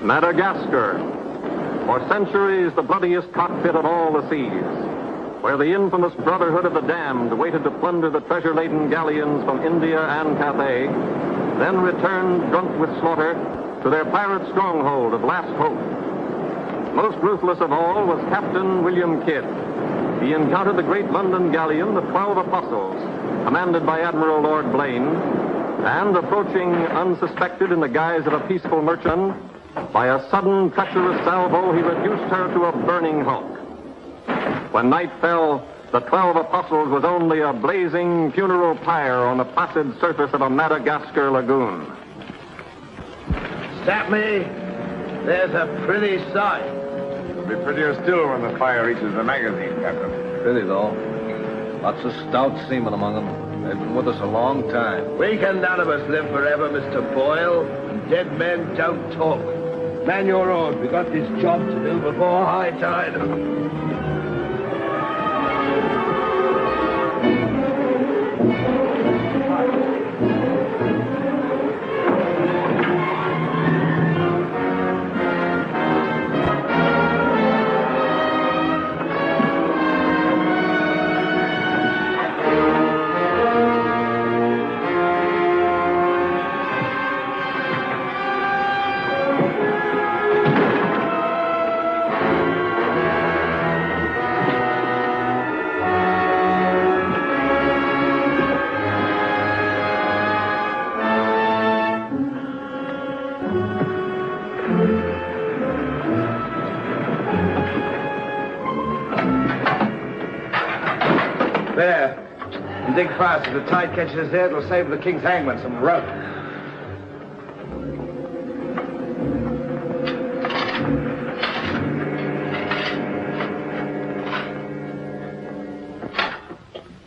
Madagascar, for centuries the bloodiest cockpit of all the seas, where the infamous Brotherhood of the Damned waited to plunder the treasure-laden galleons from India and Cathay, then returned drunk with slaughter to their pirate stronghold of Last Hope. Most ruthless of all was Captain William Kidd. He encountered the great London galleon, the 12 Apostles, commanded by Admiral Lord Blaine, and approaching unsuspected in the guise of a peaceful merchant, by a sudden treacherous salvo, he reduced her to a burning hulk. When night fell, the 12 Apostles was only a blazing funeral pyre on the placid surface of a Madagascar lagoon. Stop me. There's a pretty sight. It'll be prettier still when the fire reaches the magazine, Captain. Pretty, though. Lots of stout seamen among them. They've been with us a long time. We can none of us live forever, Mr. Boyle. And dead men don't talk. Man your oars. We got this job to do before high tide. There. And dig fast. If the tide catches us there, it'll save the king's hangman some rope.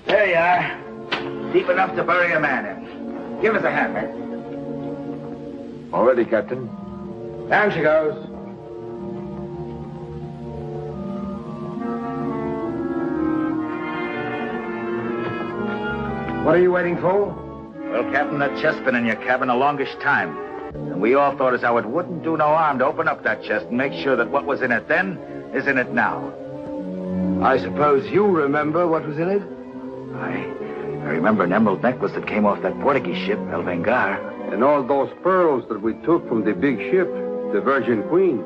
There you are. Deep enough to bury a man in. Give us a hand, man. All ready, Captain. Down she goes. What are you waiting for? Well, Captain, that chest's been in your cabin a longish time. And we all thought as how it wouldn't do no harm to open up that chest and make sure that what was in it then is in it now. I suppose you remember what was in it? I remember an emerald necklace that came off that Portuguese ship, El Vengar. And all those pearls that we took from the big ship, the Virgin Queen.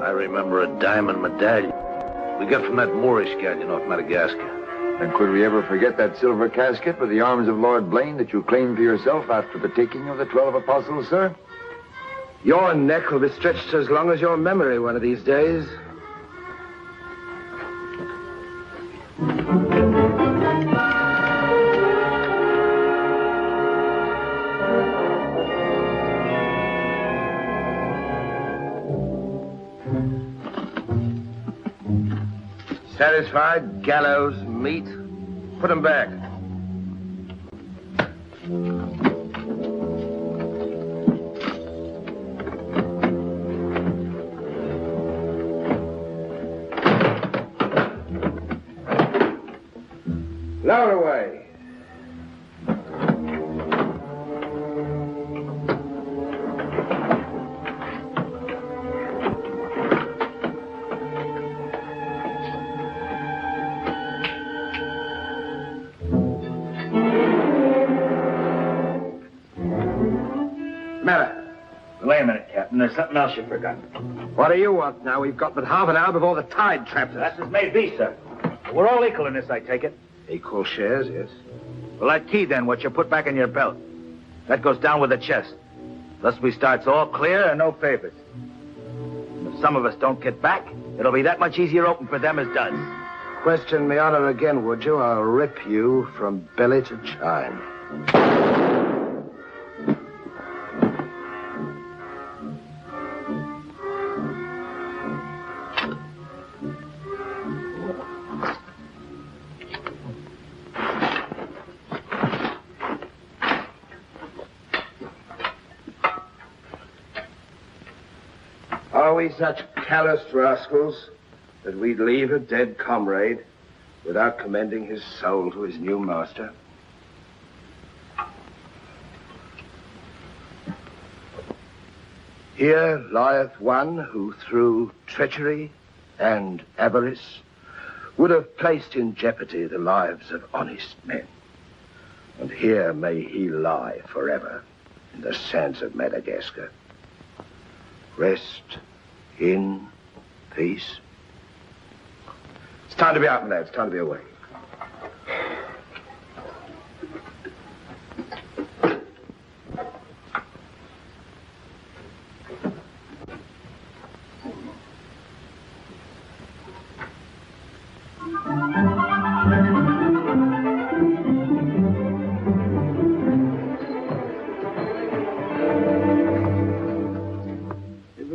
I remember a diamond medallion we got from that Moorish galleon off Madagascar. And could we ever forget that silver casket with the arms of Lord Blaine that you claimed for yourself after the taking of the 12 Apostles, sir? Your neck will be stretched as long as your memory one of these days. Satisfied? Gallows, meat. Put them back. Lower away. Wait a minute, Captain. There's something else you forgot. What do you want now? We've got but half an hour before the tide traps us. That's as may be, sir. We're all equal in this, I take it. Equal shares, yes. Well, that key, then, what you put back in your belt, that goes down with the chest. Thus we starts all clear and no favors. And if some of us don't get back, it'll be that much easier open for them as does. Question me honor again, would you? I'll rip you from belly to chine. Are we such callous rascals that we'd leave a dead comrade without commending his soul to his new master? Here lieth one who through treachery and avarice would have placed in jeopardy the lives of honest men. And here may he lie forever in the sands of Madagascar. Rest in peace. It's time to be out, my lads. It's time to be away.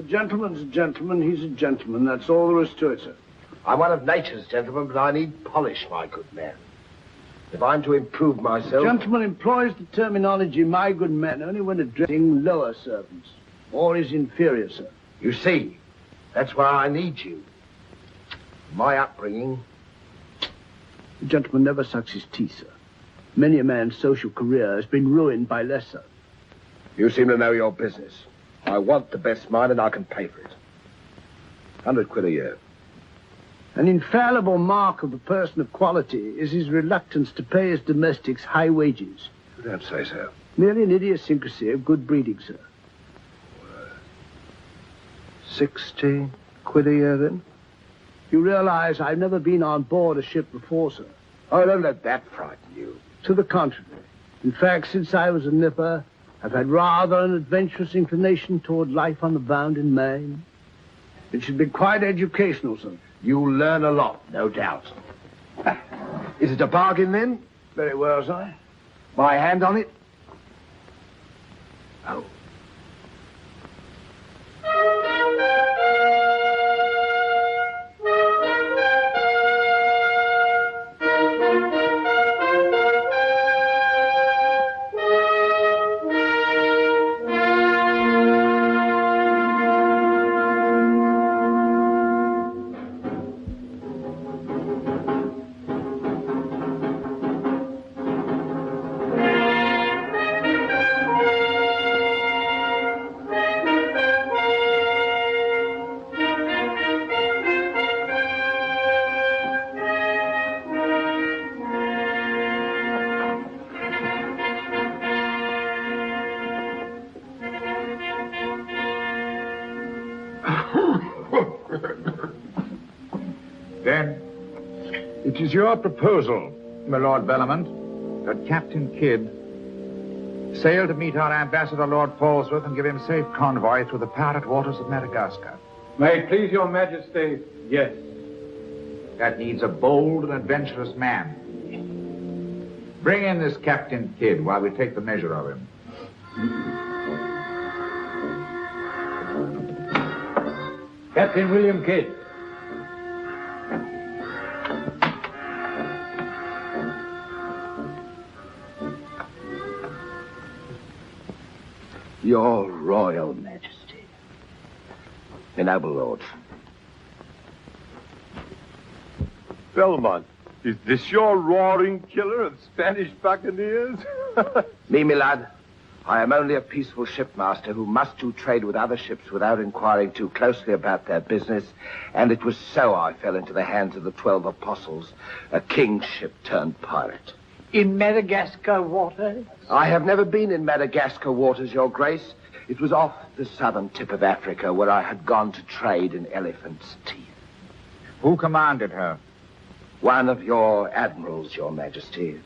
Gentleman's a gentleman, he's a gentleman. That's all there is to it, sir. I'm one of nature's gentlemen, but I need polish, my good man. If I'm to improve myself... Gentleman employs the terminology, my good man, only when addressing lower servants, or his inferior, sir. You see, that's why I need you. My upbringing... The gentleman never sucks his teeth, sir. Many a man's social career has been ruined by less, sir. You seem to know your business. I want the best mine, and I can pay for it. 100 quid a year. An infallible mark of a person of quality is his reluctance to pay his domestics high wages. You don't say so. Merely an idiosyncrasy of good breeding, sir. 60 quid a year, then? You realize I've never been on board a ship before, sir. Oh, don't let that frighten you. To the contrary. In fact, since I was a nipper, I've had rather an adventurous inclination toward life on the bound in Maine. It should be quite educational, sir. You'll learn a lot, no doubt. Is it a bargain, then? Very well, sir. My hand on it? Oh. Then, it is your proposal, my Lord Bellomont, that Captain Kidd sail to meet our ambassador, Lord Falsworth, and give him safe convoy through the pirate waters of Madagascar. May it please your majesty, yes. That needs a bold and adventurous man. Bring in this Captain Kidd while we take the measure of him. Captain William Kidd. Your Royal Majesty. My noble lords. Belmont, is this your roaring killer of Spanish buccaneers? Me, my lad, I am only a peaceful shipmaster who must do trade with other ships without inquiring too closely about their business, and it was so I fell into the hands of the 12 apostles, a king's ship turned pirate. In Madagascar waters? I have never been in Madagascar waters, Your Grace. It was off the southern tip of Africa where I had gone to trade in elephants' teeth. Who commanded her? One of your admirals, Your Majesty.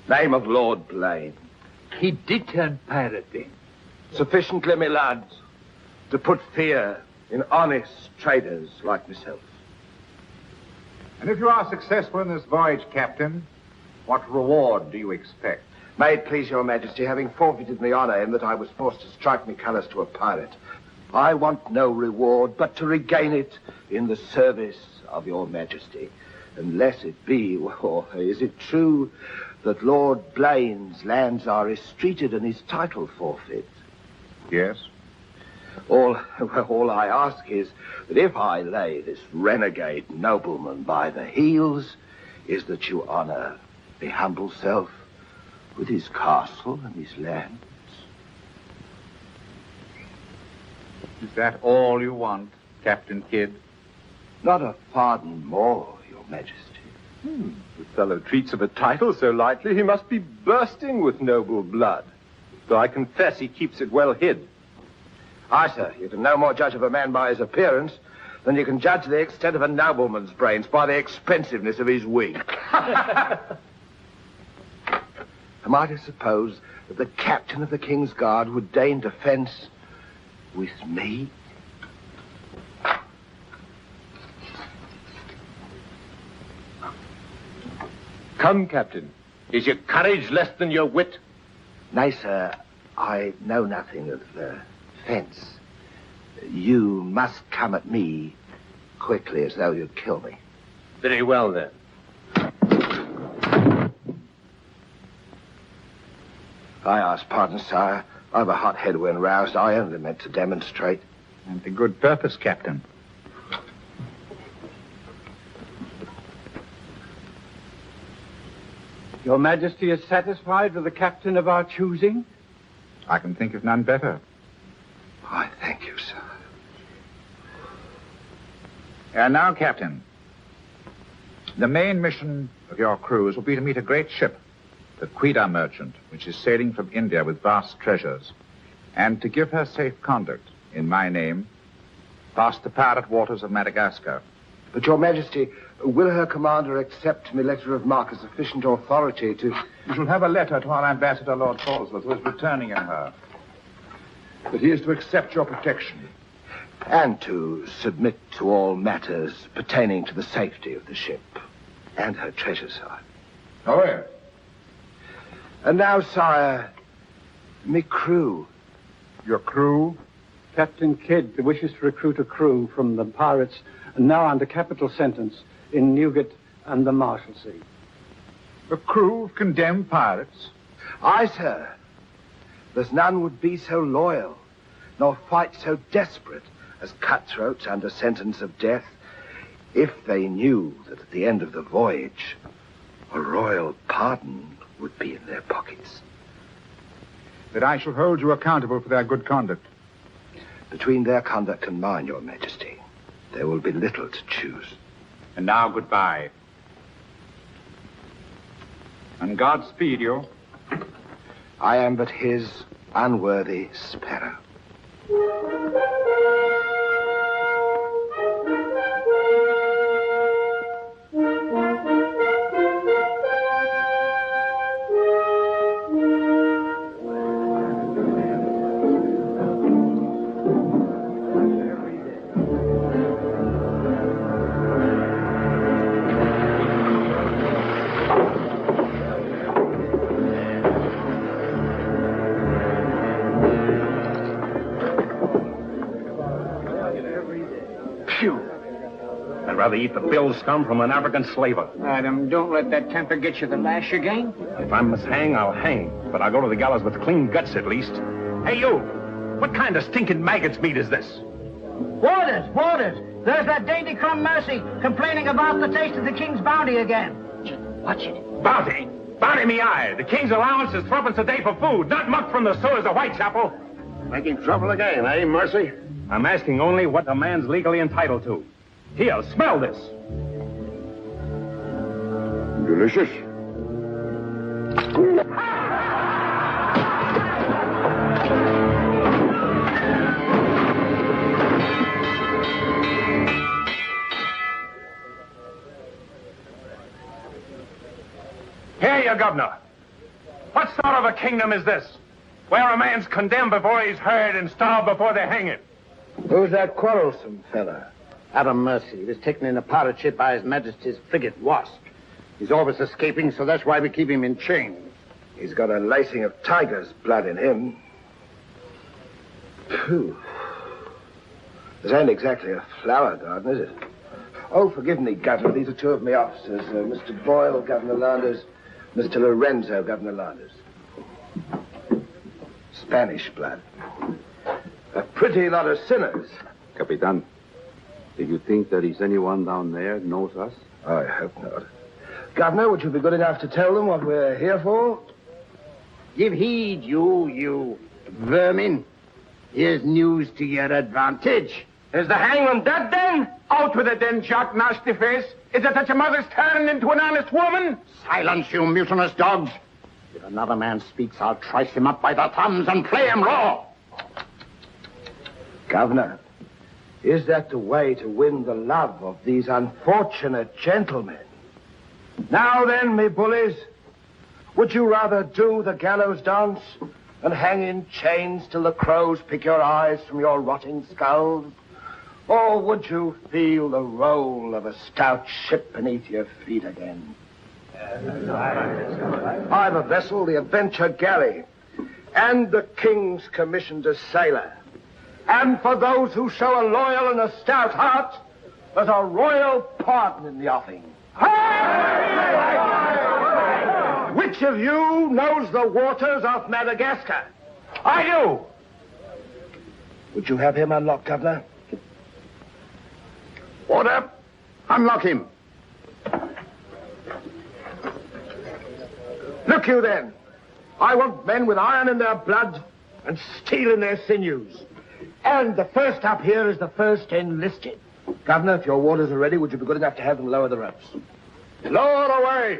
Name of Lord Blaine. He did turn pirate then? Sufficiently, my lads, to put fear in honest traders like myself. And if you are successful in this voyage, Captain, what reward do you expect? May it please Your Majesty, having forfeited my honor in that I was forced to strike me colors to a pirate, I want no reward but to regain it in the service of Your Majesty. Unless it be, or is it true that Lord Blaine's lands are estreated and his title forfeit? Yes. All I ask is that if I lay this renegade nobleman by the heels, is that you honor the humble self with his castle and his lands. Is that all you want, Captain Kidd? Not a pardon more, Your Majesty. The fellow treats of a title so lightly, he must be bursting with noble blood. Though I confess he keeps it well hid. Aye, sir, you can no more judge of a man by his appearance than you can judge the extent of a nobleman's brains by the expensiveness of his wig. Am I to suppose that the captain of the King's Guard would deign defense with me? Come, Captain. Is your courage less than your wit? Nay, sir, I know nothing of fence. You must come at me quickly as though you'd kill me. Very well, then. I ask pardon, sire. I've a hot head when roused. I only meant to demonstrate. And to good purpose, Captain. Your Majesty is satisfied with the captain of our choosing? I can think of none better. I thank you, sir. And now, Captain, the main mission of your cruise will be to meet a great ship, the Quida merchant, which is sailing from India with vast treasures, and to give her safe conduct, in my name, past the pirate waters of Madagascar. But, Your Majesty, will her commander accept my letter of marque as sufficient authority to... You shall have a letter to our ambassador, Lord Falsworth, who is returning in her. That he is to accept your protection. And to submit to all matters pertaining to the safety of the ship and her treasure, sire. Oh, yes. And now, sire, me crew. Your crew? Captain Kidd wishes to recruit a crew from the pirates now under capital sentence in Newgate and the Marshalsea. A crew of condemned pirates? Aye, sir. There's none would be so loyal, nor fight so desperate as cutthroats under sentence of death, if they knew that at the end of the voyage, a royal pardon would be in their pockets. That I shall hold you accountable for their good conduct. Between their conduct and mine, Your Majesty, there will be little to choose. And now, goodbye. And God speed you. I am but his unworthy sparrow. Rather eat the bill scum from an African slaver. Madam, don't let that temper get you the lash again. If I must hang, I'll hang. But I'll go to the gallows with clean guts at least. Hey, you! What kind of stinking maggot's meat is this? Waters! There's that dainty crumb Mercy complaining about the taste of the king's bounty again. Watch it. Bounty? Bounty me eye. The king's allowance is threepence a day for food, not muck from the sewers of Whitechapel. Making trouble again, eh, Mercy? I'm asking only what a man's legally entitled to. Here, smell this. Delicious. Here, you governor. What sort of a kingdom is this? Where a man's condemned before he's heard and starved before they hang him? Who's that quarrelsome fella? Adam Mercy. He was taken in a pirate ship by His Majesty's frigate Wasp. He's always escaping, so that's why we keep him in chains. He's got a lacing of tiger's blood in him. Phew. This ain't exactly a flower garden, is it? Oh, forgive me, Governor. These are two of my officers. Mr. Boyle, Governor Landers. Mr. Lorenzo, Governor Landers. Spanish blood. A pretty lot of sinners. Capitan, do you think there is anyone down there knows us? I hope not. Governor, would you be good enough to tell them what we're here for? Give heed, you vermin. Here's news to your advantage. Is the hangman dead, then? Out with it, then, Jock Nasty Face. Is it that your mother's turned into an honest woman? Silence, you mutinous dogs. If another man speaks, I'll trice him up by the thumbs and play him raw. Governor, is that the way to win the love of these unfortunate gentlemen? Now then, me bullies, would you rather do the gallows dance and hang in chains till the crows pick your eyes from your rotting skulls? Or would you feel the roll of a stout ship beneath your feet again? I've a vessel, the Adventure Galley, and the King's commissioned a sailor. And for those who show a loyal and a stout heart, there's a royal pardon in the offing. Which of you knows the waters of Madagascar? I do. Would you have him unlocked, Governor? Order. Unlock him. Look you then. I want men with iron in their blood and steel in their sinews. And the first up here is the first enlisted. Governor, if your warders are ready, would you be good enough to have them lower the ropes? Lower away!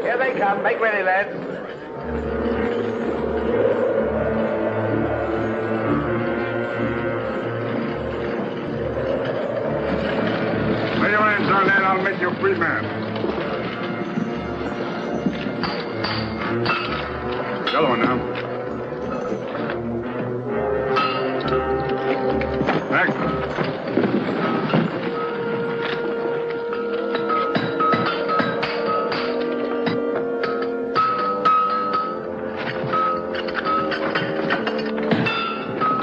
Here they come. Make ready, lads. Lay your hands on that, I'll make you a free man. The other one now. Back.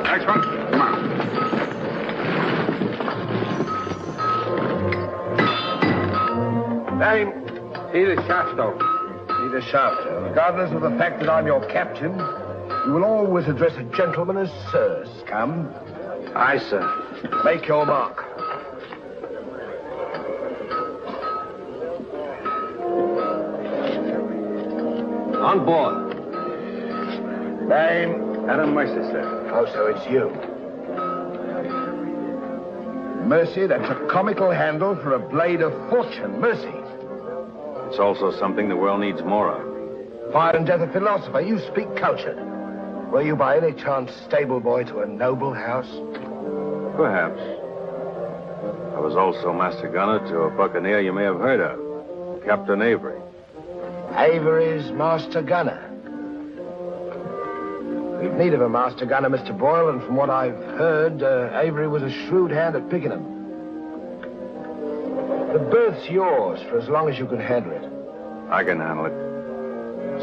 Next one. Come on. Name? Peter Shafto. Peter Shafto. Regardless of the fact that I'm your captain, you will always address a gentleman as Sir, scum. Aye, sir. Make your mark. On board. Name? Adam Mercer, sir. Oh, so it's you. Mercy, that's a comical handle for a blade of fortune. Mercy. It's also something the world needs more of. Fire and death a philosopher. You speak culture. Were you by any chance stable boy to a noble house? Perhaps. I was also master gunner to a buccaneer you may have heard of, Captain Avery. Avery's master gunner. We've need of a master gunner, Mr. Boyle, and from what I've heard, Avery was a shrewd hand at picking them. The berth's yours for as long as you can handle it. I can handle it.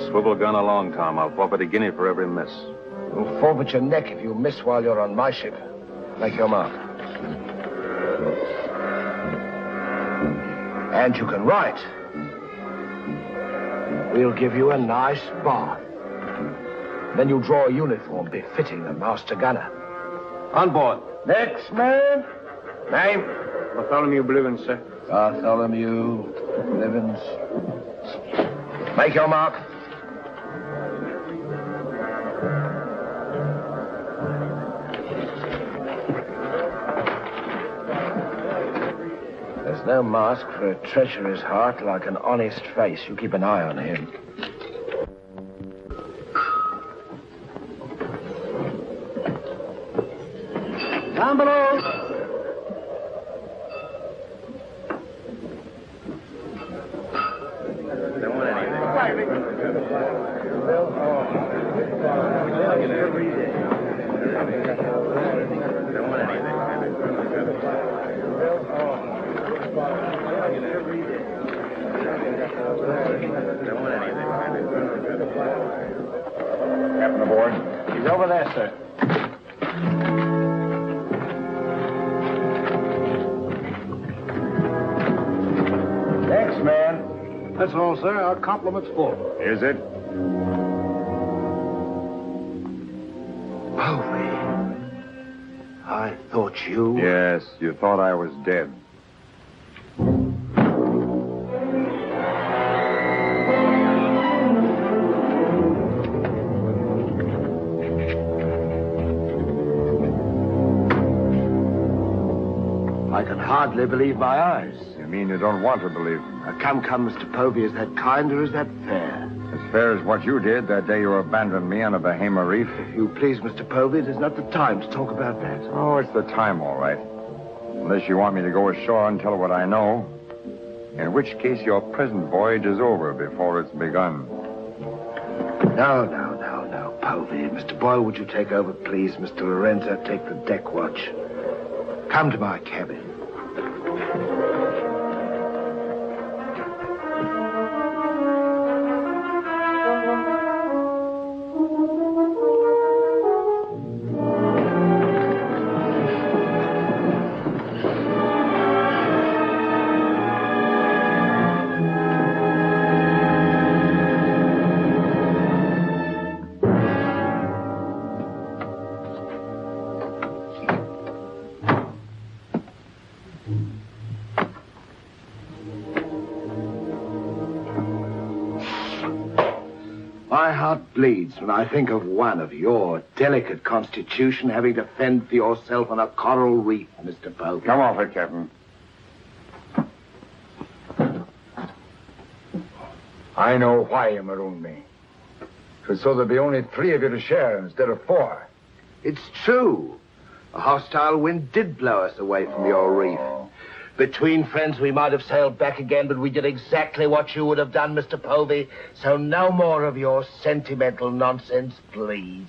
Swivel gun along, Tom. I'll forfeit a guinea for every miss. You'll forfeit your neck if you miss while you're on my ship. Make your mark. And you can write. We'll give you a nice bath. Then you'll draw a uniform befitting a master gunner. On board. Next man. Name? Bartholomew Blivens, sir. Bartholomew Blivens. Make your mark. There's no mask for a treacherous heart like an honest face. You keep an eye on him. Down below. Captain aboard. He's over there, sir. Next man. That's all, sir. Our compliment's full. Is it? I thought you... Yes, you thought I was dead. I can hardly believe my eyes. You mean you don't want to believe me? Come, Mr. Povey, is that kind or is that fair? As fair as what you did that day you abandoned me on a Bahama reef. If you please, Mr. Povey, it is not the time to talk about that. Oh, it's the time, all right. Unless you want me to go ashore and tell what I know. In which case your present voyage is over before it's begun. No, Povey. Mr. Boyle, would you take over, please? Mr. Lorenzo, take the deck watch. Come to my cabin. My heart bleeds when I think of one of your delicate constitution having to fend for yourself on a coral reef, Mr. Povey. Come off it, Captain. I know why you marooned me. It was so there'd be only 3 of you to share instead of 4. It's true. A hostile wind did blow us away from your reef. Between friends, we might have sailed back again, but we did exactly what you would have done, Mr. Povey. So no more of your sentimental nonsense, please.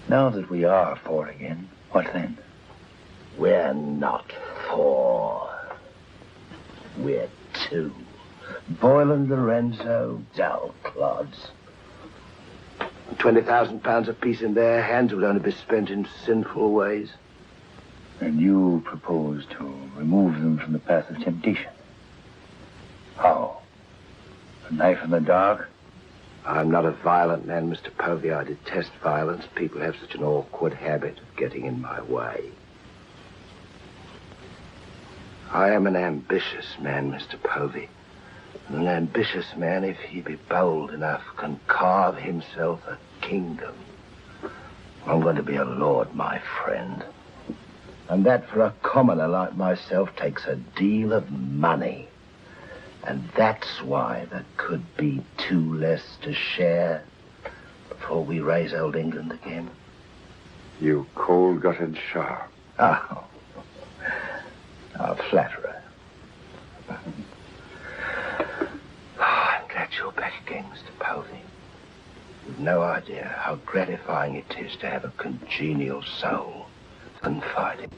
Now that we are 4 again, what then? We're not 4. We're 2. Boyle and Lorenzo, dull clods. 20,000 pounds apiece in their hands would only be spent in sinful ways. And you propose to remove them from the path of temptation. How? A knife in the dark? I'm not a violent man, Mr. Povey. I detest violence. People have such an awkward habit of getting in my way. I am an ambitious man, Mr. Povey. And an ambitious man, if he be bold enough, can carve himself a kingdom. I'm going to be a lord, my friend. And that for a commoner like myself takes a deal of money. And that's why there could be 2 less to share before we raise old England again. You cold-gutted shark. Oh, a flatterer. I'm glad you're back again, Mr. Povey. You've no idea how gratifying it is to have a congenial soul to confide in.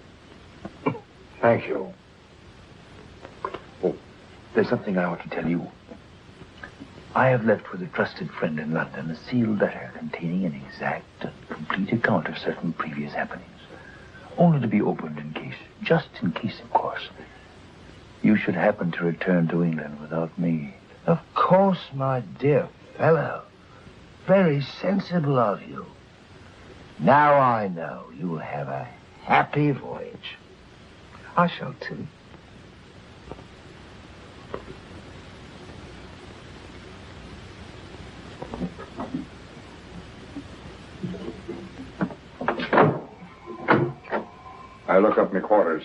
Thank you. Oh, there's something I want to tell you. I have left with a trusted friend in London a sealed letter containing an exact and complete account of certain previous happenings. Only to be opened in case, just in case, of course, you should happen to return to England without me. Of course, my dear fellow. Very sensible of you. Now I know you'll have a happy voyage. I shall too. I look up my quarters.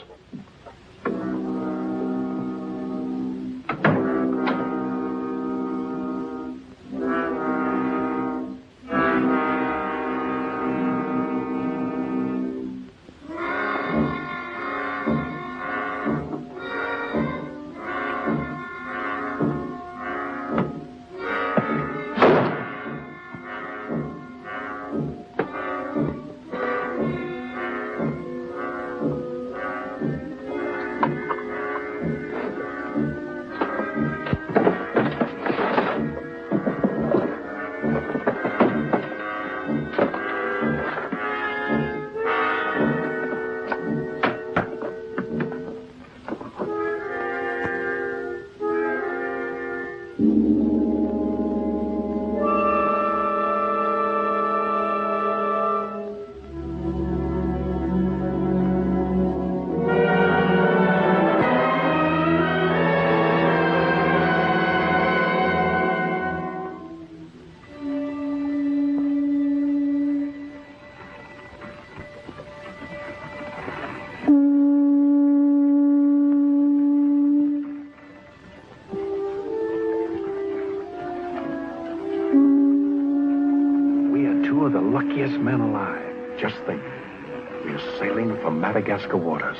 We are sailing for Madagascar waters.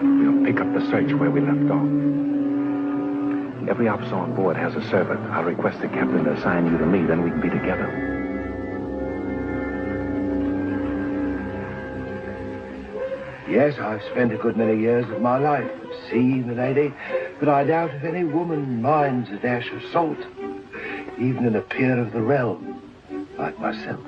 We'll pick up the search where we left off. Every officer on board has a servant. I'll request the captain to assign you to me, then we can be together. Yes, I've spent a good many years of my life at sea, milady, but I doubt if any woman minds a dash of salt, even in a peer of the realm, like myself.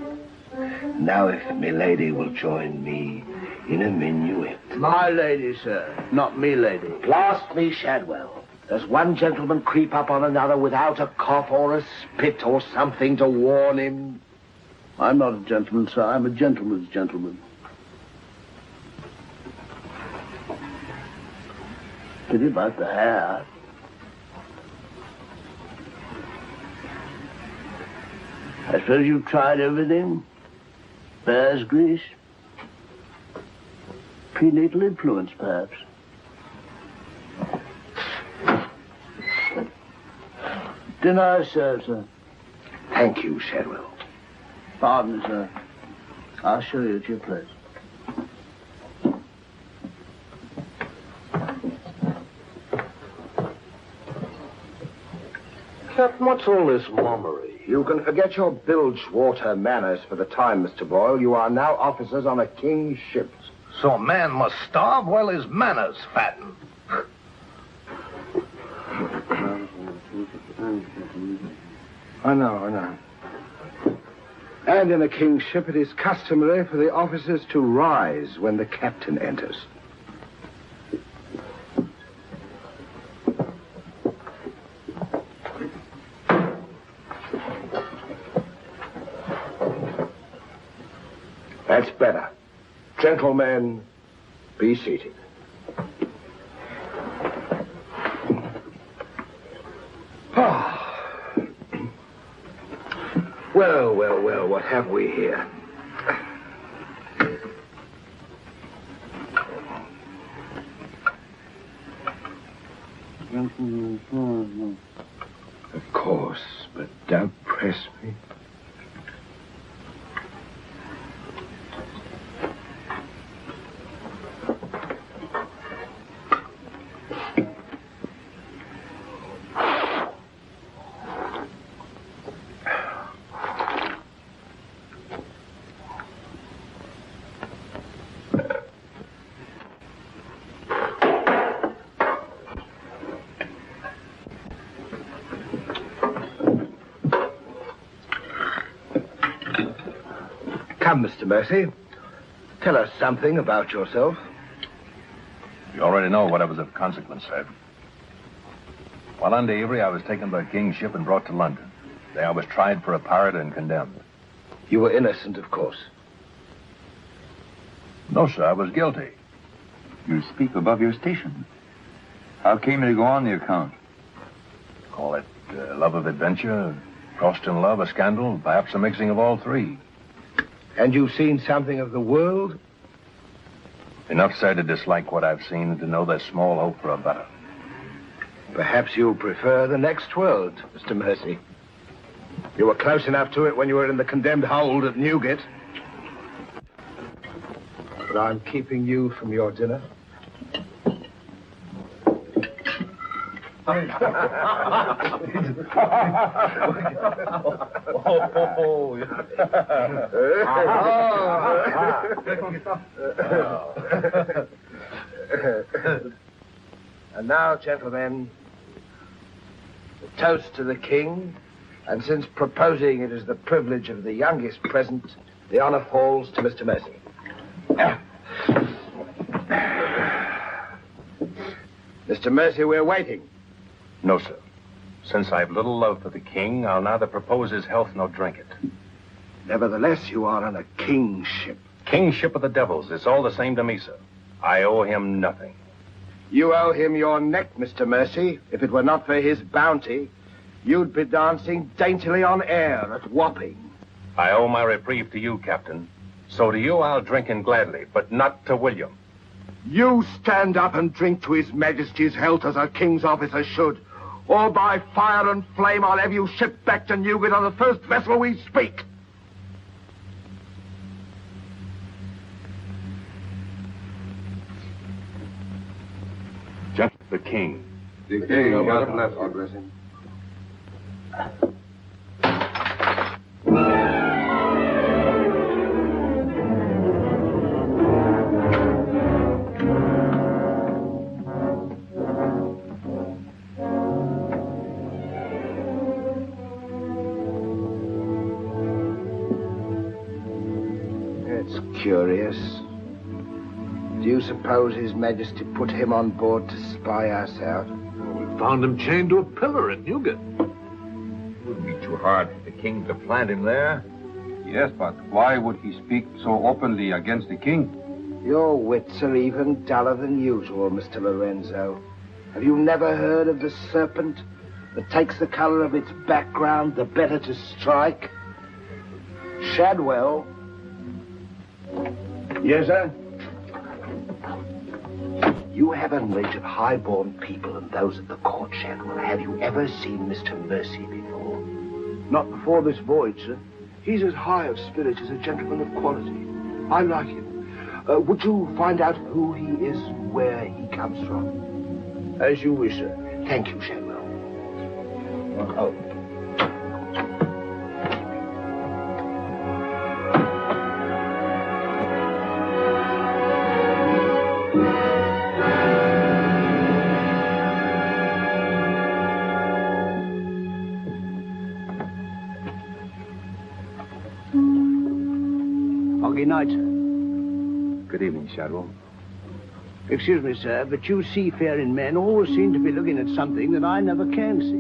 Now, if milady will join me in a minuet. My lady, sir, not me lady. Blast me, Shadwell. Does one gentleman creep up on another without a cough or a spit or something to warn him? I'm not a gentleman, sir. I'm a gentleman's gentleman. Pity about the hair. I suppose you've tried everything? Bear's grease? Prenatal influence, perhaps? Dinner served, sir. Thank you, Shadwell. Pardon, sir. I'll show you at your place. Captain, what's all this mummery? You can forget your bilge-water manners for the time, Mr. Boyle. You are now officers on a king's ship. So a man must starve while his manners fatten. I know. And in a king's ship, it is customary for the officers to rise when the captain enters. That's better. Gentlemen, be seated. Well, what have we here? Of course, but don't press me. Come, Mr. Mercy. Tell us something about yourself. You already know what was of consequence, sir. While under Avery, I was taken by a king's ship and brought to London. There I was tried for a pirate and condemned. You were innocent, of course. No, sir, I was guilty. You speak above your station. How came you to go on the account? Call it love of adventure, crossed in love, a scandal, perhaps a mixing of all three. And you've seen something of the world? Enough, sir, to dislike what I've seen and to know there's small hope for a better. Perhaps you'll prefer the next world, Mr. Mercy. You were close enough to it when you were in the condemned hold at Newgate. But I'm keeping you from your dinner. And now, gentlemen, the toast to the king, and since proposing it is the privilege of the youngest present, the honor falls to Mr. Mercy. Mr. Mercy, we're waiting. No, sir. Since I've little love for the king, I'll neither propose his health nor drink it. Nevertheless, you are on a king's ship. Kingship of the devils. It's all the same to me, sir. I owe him nothing. You owe him your neck, Mr. Mercy. If it were not for his bounty, you'd be dancing daintily on air at Wapping. I owe my reprieve to you, Captain. So to you I'll drink in gladly, but not to William. You stand up and drink to his majesty's health as a king's officer should. Or by fire and flame I'll have you shipped back to Newgate on the first vessel we speak. The king. The king, God bless him. Curious. Do you suppose His Majesty put him on board to spy us out? Well, we found him chained to a pillar at Newgate. It wouldn't be too hard for the king to plant him there. Yes, but why would he speak so openly against the king? Your wits are even duller than usual, Mr. Lorenzo. Have you never heard of the serpent that takes the color of its background the better to strike? Shadwell. Yes, sir? You have a knowledge of high-born people and those at the court, Shadwell. Have you ever seen Mr. Mercy before? Not before this voyage, sir. He's as high of spirit as a gentleman of quality. I like him. Would you find out who he is, where he comes from? As you wish, sir. Thank you, Shadwell. Oh. Good night, sir. Good evening, Shadwell. Excuse me, sir, but you seafaring men always seem to be looking at something that I never can see.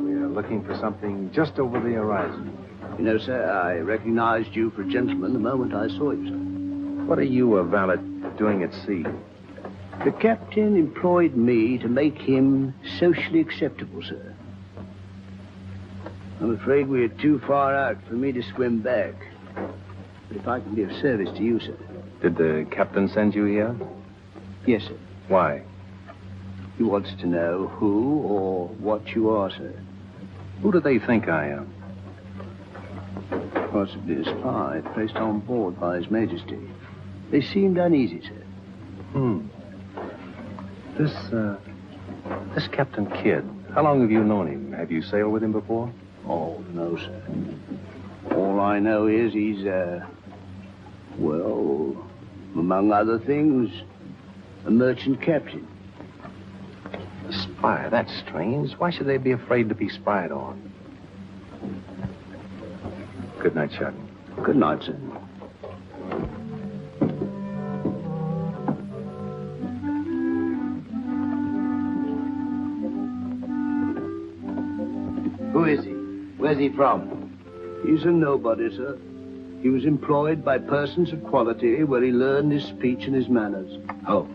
We are looking for something just over the horizon. You know, sir, I recognized you for a gentleman the moment I saw you, sir. What are you, a valet, doing at sea? The captain employed me to make him socially acceptable, sir. I'm afraid we are too far out for me to swim back. But if I can be of service to you, sir. Did the captain send you here? Yes, sir. Why? He wants to know who or what you are, sir. Who do they think I am? Possibly a spy placed on board by His Majesty. They seemed uneasy, sir. This Captain Kidd, how long have you known him? Have you sailed with him before? Oh, no, sir. All I know is he's, well, among other things, a merchant captain. A spy? That's strange. Why should they be afraid to be spied on? Good night, Shadwell. Good night, sir. Who is he? Where's he from? He's a nobody, sir. He was employed by persons of quality where he learned his speech and his manners. Oh.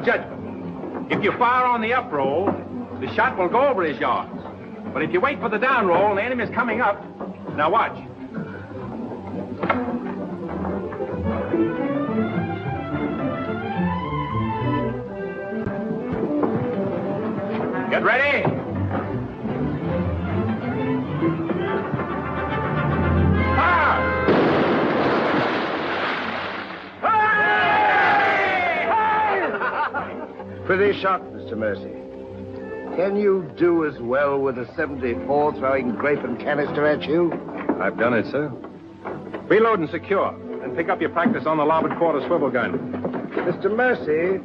Judgment. If you fire on the up roll, the shot will go over his yards. But if you wait for the down roll and the enemy's coming up, now watch. Get ready. Pretty shot, Mr. Mercy. Can you do as well with a 74 throwing grape and canister at you? I've done it, sir. Reload and secure. Then pick up your practice on the larboard quarter swivel gun. Mr. Mercy,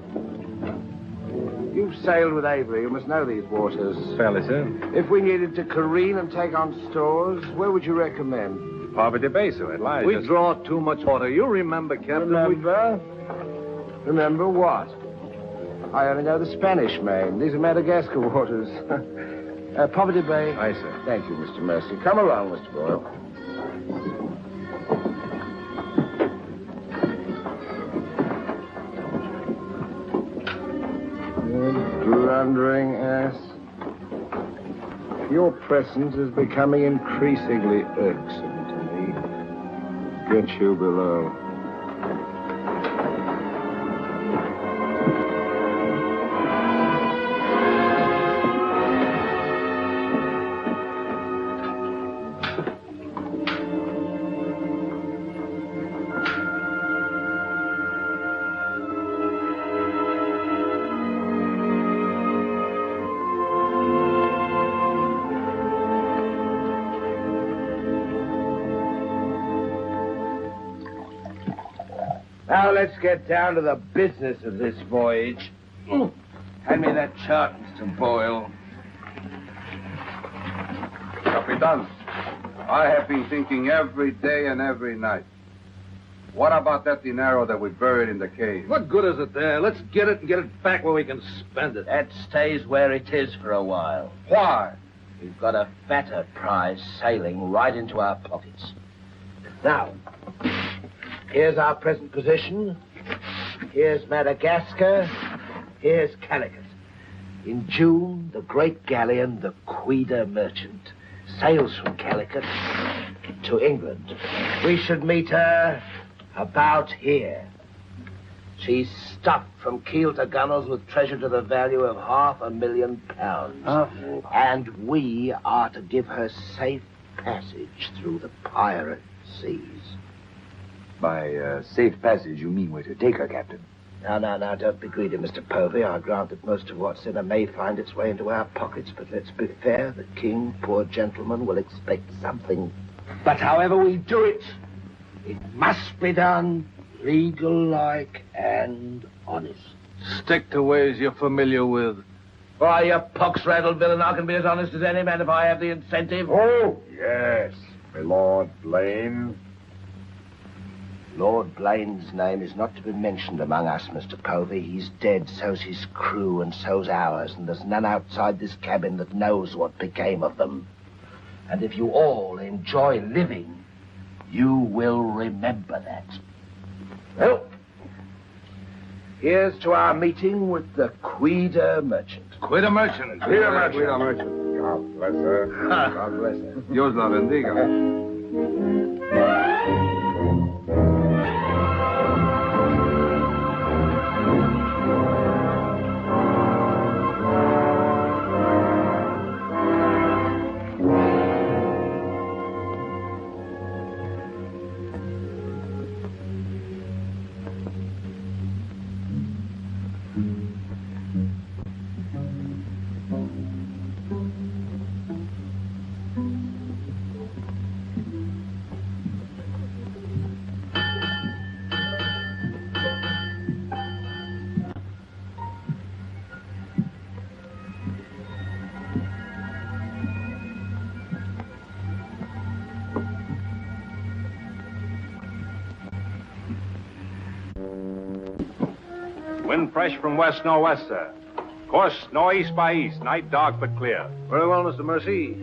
you've sailed with Avery. You must know these waters. Fairly, sir. If we needed to careen and take on stores, where would you recommend? Poverty Bay, sir. It lies. We draw too much water. You remember, Captain? Remember? Remember what? I only know the Spanish Main. These are Madagascar waters. Poverty Bay. Aye, sir. Thank you, Mr. Mercy. Come along, Mr. Boyle. blundering ass. Your presence is becoming increasingly irksome to me. Get you below. Now let's get down to the business of this voyage. Hand me that chart, Mr. Boyle. Capitan, I have been thinking every day and every night. What about that dinero that we buried in the cave? What good is it there? Let's get it and get it back where we can spend it. That stays where it is for a while. Why? We've got a fatter prize sailing right into our pockets. Now, here's our present position. Here's Madagascar. Here's Calicut. In June, the great galleon, the Queen Merchant, sails from Calicut to England. We should meet her about here. She's stuffed from keel to gunwales with treasure to the value of £500,000. Oh. And we are to give her safe passage through the pirate seas. By safe passage, you mean we're to take her, Captain? Now, don't be greedy, Mr. Povey. I grant that most of what's in her may find its way into our pockets, but let's be fair. The king, poor gentleman, will expect something. But however we do it, it must be done legal-like and honest. Stick to ways you're familiar with. Why, you pox-rattled villain, I can be as honest as any man if I have the incentive. Oh, yes, my Lord Blaine. Lord Blaine's name is not to be mentioned among us, Mr. Povey. He's dead, so's his crew, and so's ours, and there's none outside this cabin that knows what became of them. And if you all enjoy living, you will remember that. Well, here's to our meeting with the Queen Merchant. Queen Merchant. Queen Merchant. God bless her. God bless her. Dios la bendiga. Wind fresh from west-northwest, sir. Course northeast by east. Night dark but clear. Very well, Mr. Mercy.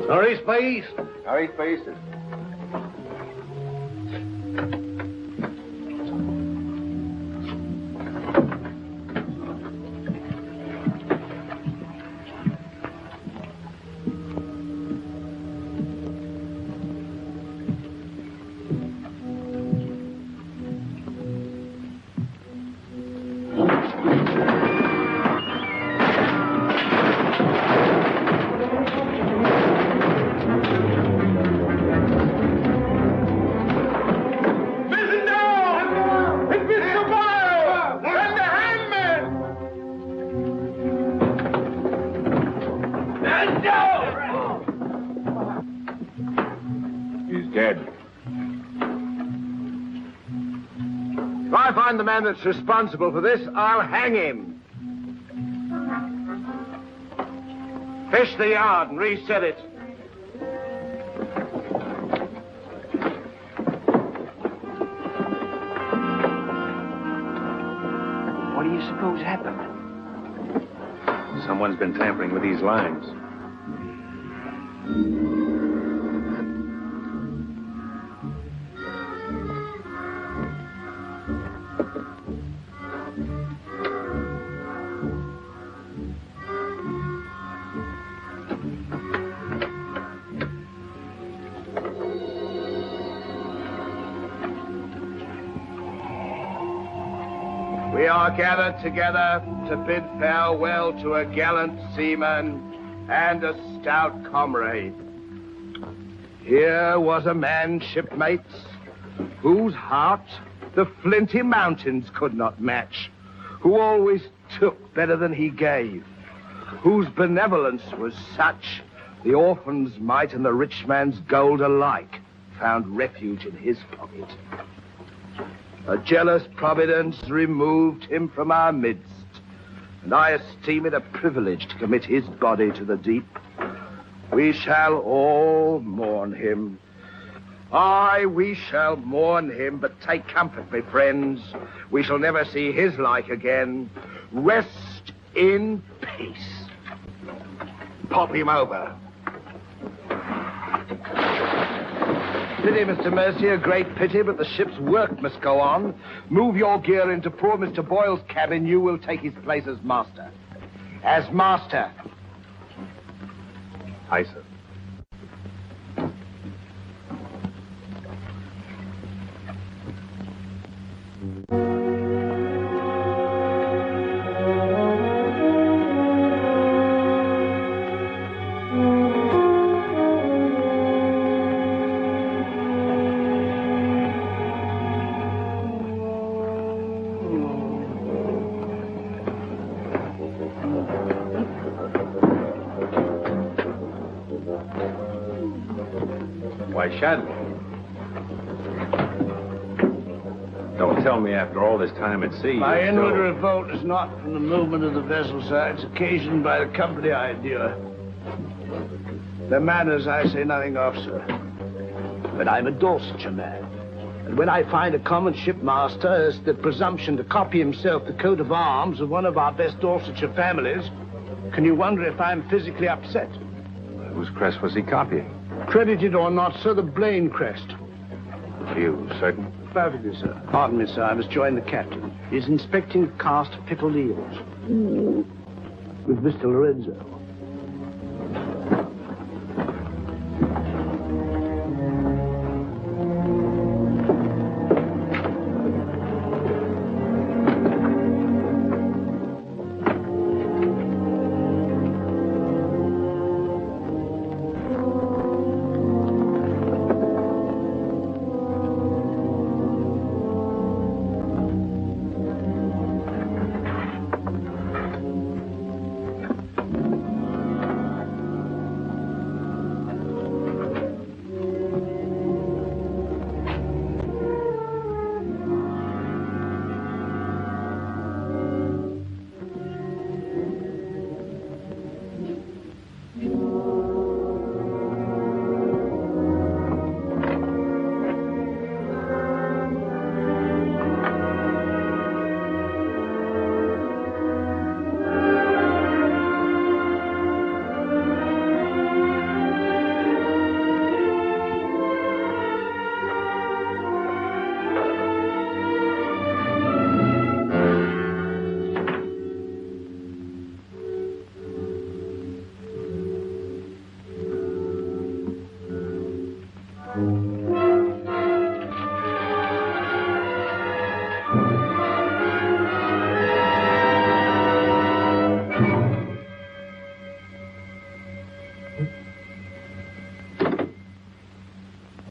Northeast by east. Northeast by east. If I find the man that's responsible for this, I'll hang him. Fish the yard and reset it. What do you suppose happened? Someone's been tampering with these lines. We are gathered together to bid farewell to a gallant seaman and a stout comrade. Here was a man, shipmates, whose heart the flinty mountains could not match, who always took better than he gave, whose benevolence was such the orphan's mite and the rich man's gold alike found refuge in his pocket. A jealous providence removed him from our midst, and I esteem it a privilege to commit his body to the deep. We shall all mourn him. Aye, we shall mourn him, but take comfort, my friends. We shall never see his like again. Rest in peace. Pop him over. Pity, Mr. Mercy, a great pity, but the ship's work must go on. Move your gear into poor Mr. Boyle's cabin. You will take his place as master. As master. Aye, sir. Why, Shadwell. Don't tell me after all this time at sea. My inward revolt is not from the movement of the vessel, sir. It's occasioned by the company I endure. Their manners I say nothing of, sir. But I'm a Dorsetshire man. And when I find a common shipmaster has the presumption to copy himself the coat of arms of one of our best Dorsetshire families, can you wonder if I'm physically upset? Whose crest was he copying? Credited or not, sir, the Blaine crest. Are you certain? Perfectly, sir. Pardon me, sir. I must join the captain. He's inspecting the cast of pickled eels. With Mr. Lorenzo.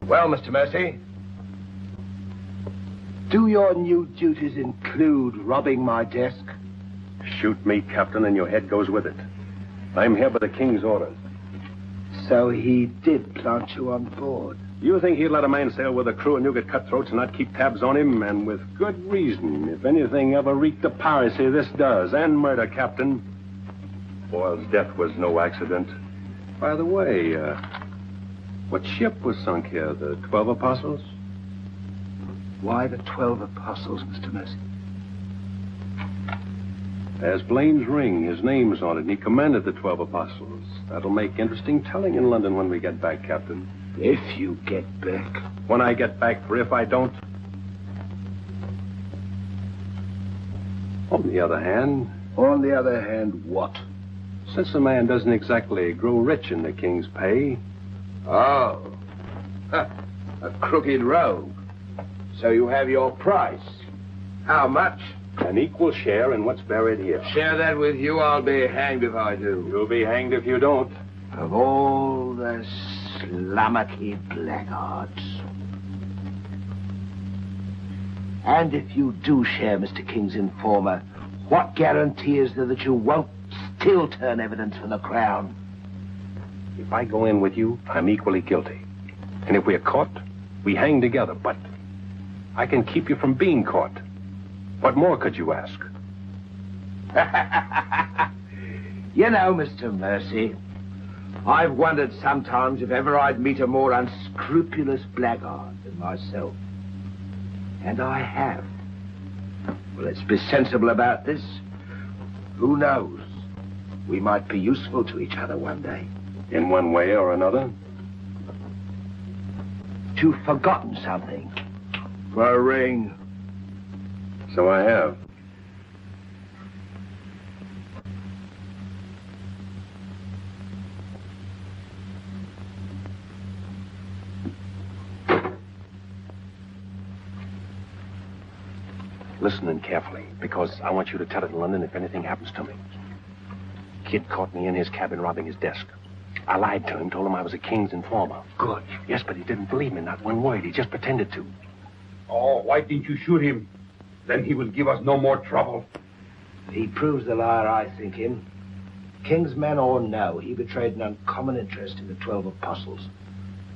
Well, Mr. Mercy, do your new duties include robbing my desk? Shoot me, Captain, and your head goes with it. I'm here by the King's orders. So he did plant you on board? You think he'd let a man sail with a crew of Newgate cutthroats and not keep tabs on him? And with good reason. If anything ever reeked of piracy, this does. And murder, Captain. Boyle's death was no accident. By the way, what ship was sunk here? The 12 Apostles? Why the 12 Apostles, Mr. Mercy? There's Blaine's ring. His name's on it, and he commended the 12 apostles. That'll make interesting telling in London when we get back, Captain. If you get back. When I get back, for if I don't. On the other hand... On the other hand, what? Since a man doesn't exactly grow rich in the king's pay... Oh. A crooked rogue. So you have your price. How much? An equal share in what's buried here. Share that with you, I'll be hanged if I do. You'll be hanged if you don't. Of all the slummocky blackguards. And if you do share Mr. King's informer, what guarantee is there that you won't still turn evidence for the Crown? If I go in with you, I'm equally guilty. And if we're caught, we hang together. But I can keep you from being caught. What more could you ask? You know, Mr. Mercy, I've wondered sometimes if ever I'd meet a more unscrupulous blackguard than myself. And I have. Well, let's be sensible about this. Who knows? We might be useful to each other one day. In one way or another? You've forgotten something. For a ring. So I have. Listen carefully, because I want you to tell it in London if anything happens to me. Kid caught me in his cabin robbing his desk. I lied to him, told him I was a king's informer. Good. Yes, but he didn't believe me, not one word. He just pretended to. Oh, why didn't you shoot him? Then he will give us no more trouble. He proves the liar I think him. King's men or no, he betrayed an uncommon interest in the 12 apostles.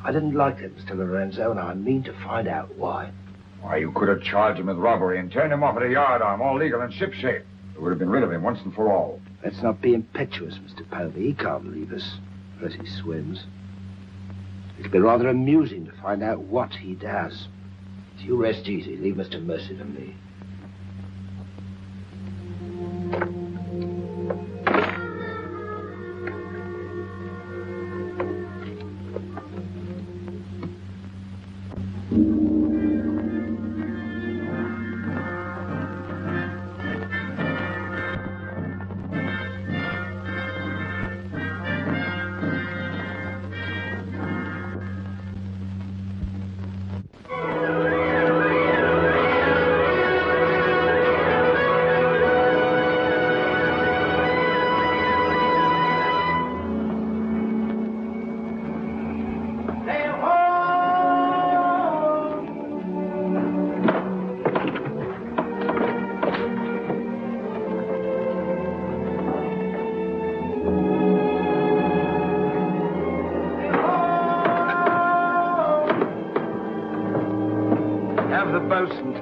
I didn't like that, Mr. Lorenzo, and I mean to find out why. Why, you could have charged him with robbery and turned him off at a yardarm, all legal and shipshape. We would have been rid of him once and for all. Let's not be impetuous, Mr. Povey. He can't leave us, unless he swims. It'll be rather amusing to find out what he does. So you rest easy. Leave Mr. Mercy to me.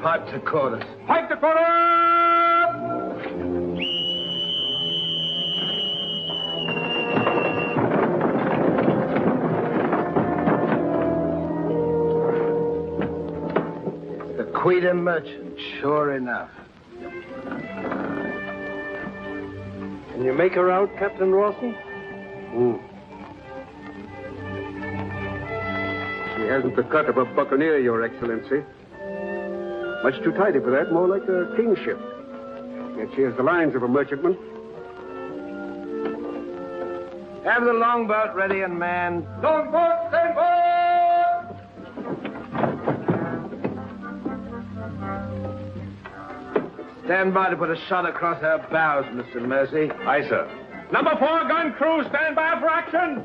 Pipe to quarters. Pipe to quarters! The Queen merchant, sure enough. Can you make her out, Captain Rawson? She hasn't the cut of a buccaneer, Your Excellency. Much too tidy for that, more like a king's ship. Yet she has the lines of a merchantman. Have the longboat ready and manned. Longboat, stand by! Stand by to put a shot across her bows, Mr. Mercy. Aye, sir. Number 4 gun crew, stand by for action.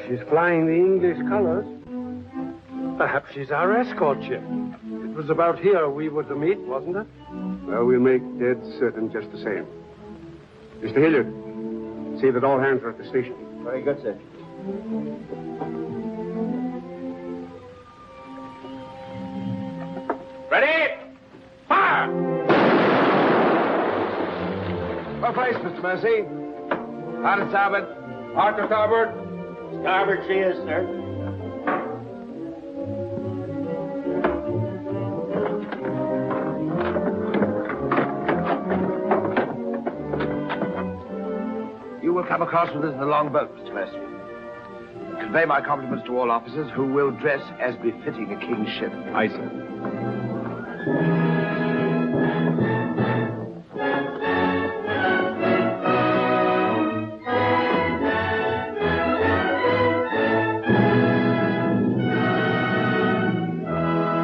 She's flying the English colors. Perhaps she's our escort ship. It was about here we were to meet, wasn't it? Well, we'll make dead certain just the same. Mr. Hilliard, see that all hands are at the station. Very good, sir. Ready? Fire! Well placed, Mr. Mercy. Hard to starboard. Hard to starboard. Starboard she is, sir. Come across with us in the longboat, Mr. Mercy. Convey my compliments to all officers who will dress as befitting a king's ship. Aye, sir.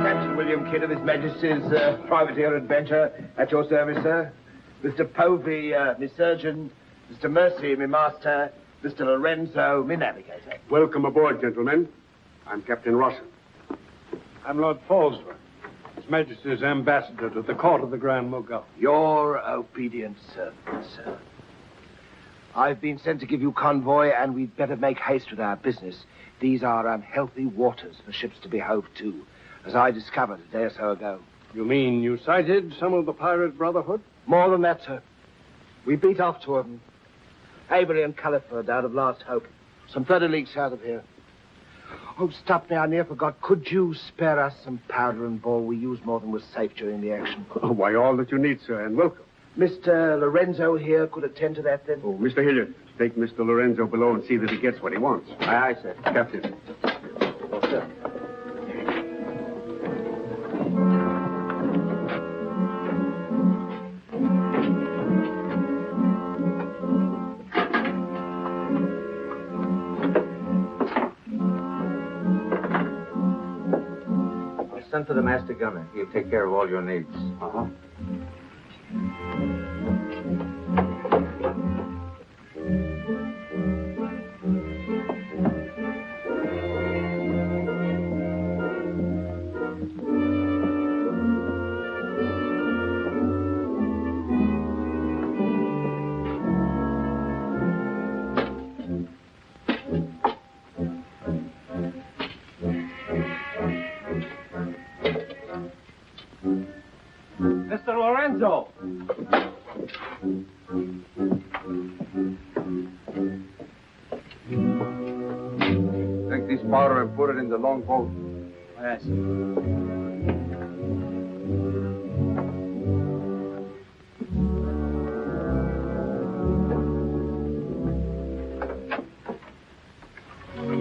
Captain William Kidd of His Majesty's Privateer Adventure, at your service, sir. Mr. Povey, me surgeon. Mr. Mercy, me master. Mr. Lorenzo, me navigator. Welcome aboard, gentlemen. I'm Captain Rosson. I'm Lord Falsworth, His Majesty's ambassador to the court of the Grand Mogul. Your obedient servant, sir. I've been sent to give you convoy, and we'd better make haste with our business. These are unhealthy waters for ships to be hove to, as I discovered a day or so ago. You mean you sighted some of the pirate brotherhood? More than that, sir. We beat off two of them. Avery and Culliford out of Last Hope. Some 30 leagues south of here. Oh, stop me, I near forgot. Could you spare us some powder and ball? We used more than was safe during the action. Oh, why, all that you need, sir, and welcome. Mr. Lorenzo here could attend to that, then? Oh, Mr. Hilliard, take Mr. Lorenzo below and see that he gets what he wants. Aye, aye, sir. Captain. Oh, sir. Send for the master gunner. He'll take care of all your needs. Uh-huh. Mr. Lorenzo! Take this powder and put it in the longboat. Yes.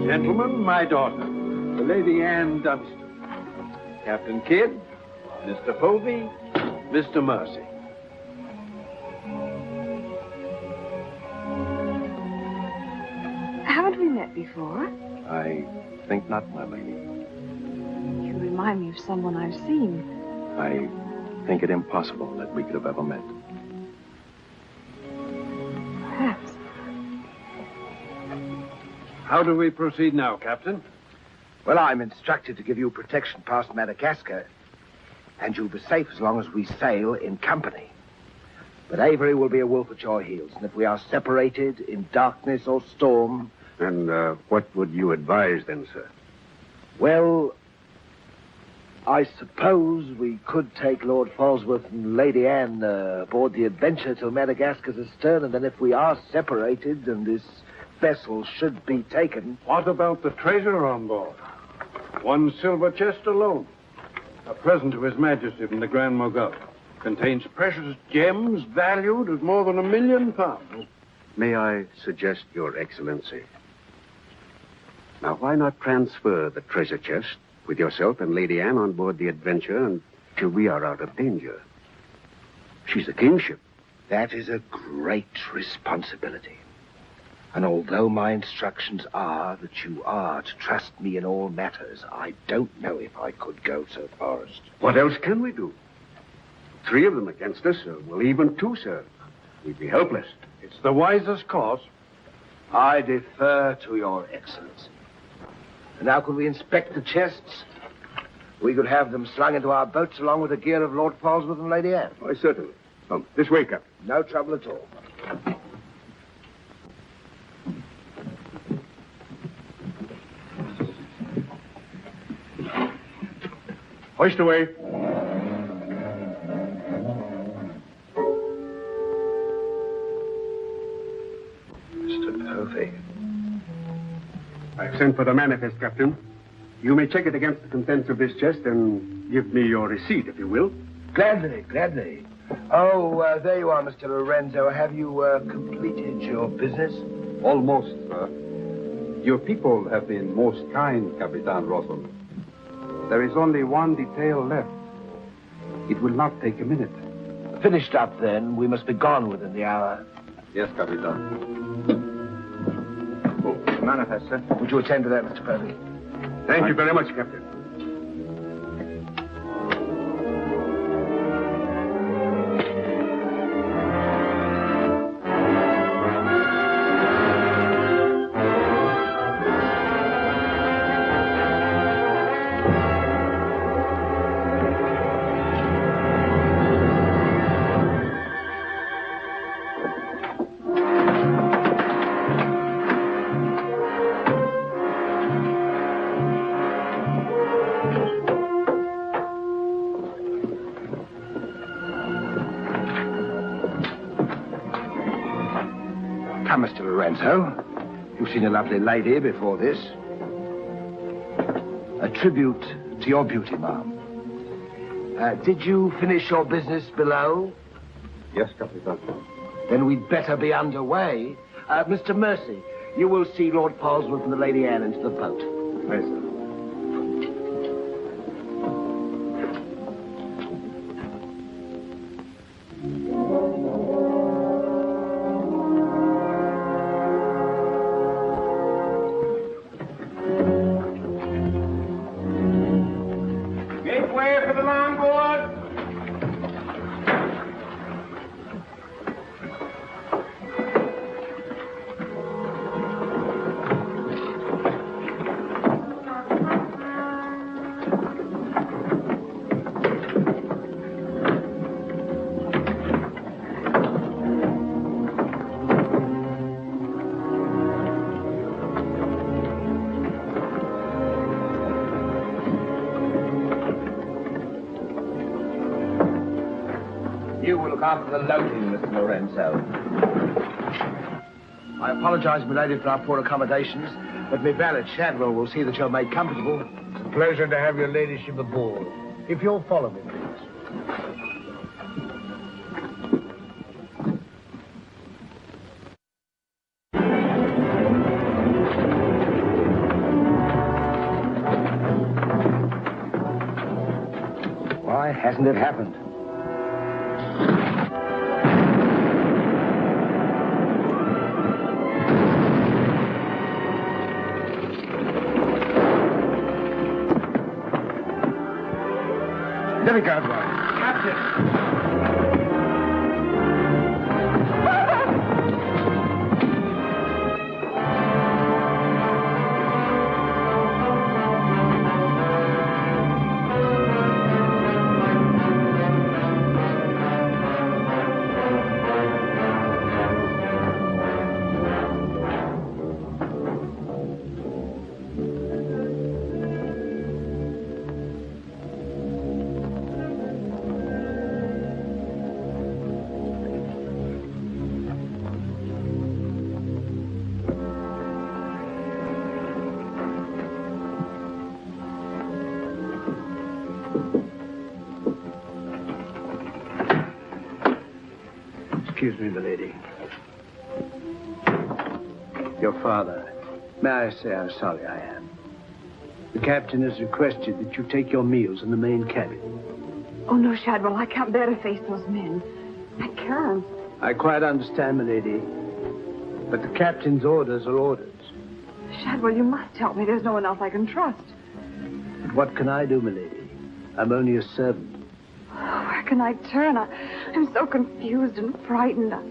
Gentlemen, my daughter, the Lady Anne Dunstan. Captain Kidd, Mr. Povey, Mr. Mercy. Haven't we met before? I think not, my lady. You remind me of someone I've seen. I think it impossible that we could have ever met. Perhaps. How do we proceed now, Captain? Well, I'm instructed to give you protection past Madagascar, and you'll be safe as long as we sail in company. But Avery will be a wolf at your heels, and if we are separated in darkness or storm... And what would you advise then, sir? Well, I suppose we could take Lord Falsworth and Lady Anne aboard the Adventure till Madagascar's astern, and then if we are separated and this vessel should be taken... What about the treasure on board? One silver chest alone. A present to His Majesty from the Grand Mogul. Contains precious gems valued at more than £1 million. May I suggest, Your Excellency? Now, why not transfer the treasure chest with yourself and Lady Anne on board the Adventure until we are out of danger? She's a kingship. That is a great responsibility. And although my instructions are that you are to trust me in all matters, I don't know if I could go so far as... What else can we do? 3 of them against us, well, even 2, sir. We'd be helpless. It's the wisest course. I defer to Your Excellency. And now could we inspect the chests? We could have them slung into our boats along with the gear of Lord Falsworth and Lady Anne. Why, certainly. Come, this way, Captain. No trouble at all. Hoist away. Mr. Povey. I've sent for the manifest, Captain. You may check it against the contents of this chest and give me your receipt, if you will. Gladly, gladly. Oh, there you are, Mr. Lorenzo. Have you completed your business? Almost, sir. Your people have been most kind, Capitan Rosal. There is only one detail left. It will not take a minute. Finished up, then. We must be gone within the hour. Yes, Capitan. Manifest, sir. Would you attend to that, Mr. Purdy? Thank you very much, Captain. Come, Mr. Lorenzo. You've seen a lovely lady before this. A tribute to your beauty, ma'am. Did you finish your business below? Yes, Capitan. Then we'd better be underway. Mr. Mercy, you will see Lord Polesworth and the Lady Anne into the boat. Yes, sir. You will look after the loading, Mr. Lorenzo. I apologize, milady, for our poor accommodations, but my valet Shadwell will see that you're made comfortable. It's a pleasure to have your ladyship aboard. If you'll follow me, please. Why hasn't it happened? Let me go, boy. Captain! Excuse me, milady. Your father. May I say how sorry I am? The captain has requested that you take your meals in the main cabin. Oh, no, Shadwell, I can't bear to face those men. I can't. I quite understand, milady. But the captain's orders are orders. Shadwell, you must help me. There's no one else I can trust. But what can I do, milady? I'm only a servant. Oh, where can I turn? I'm so confused and frightened. I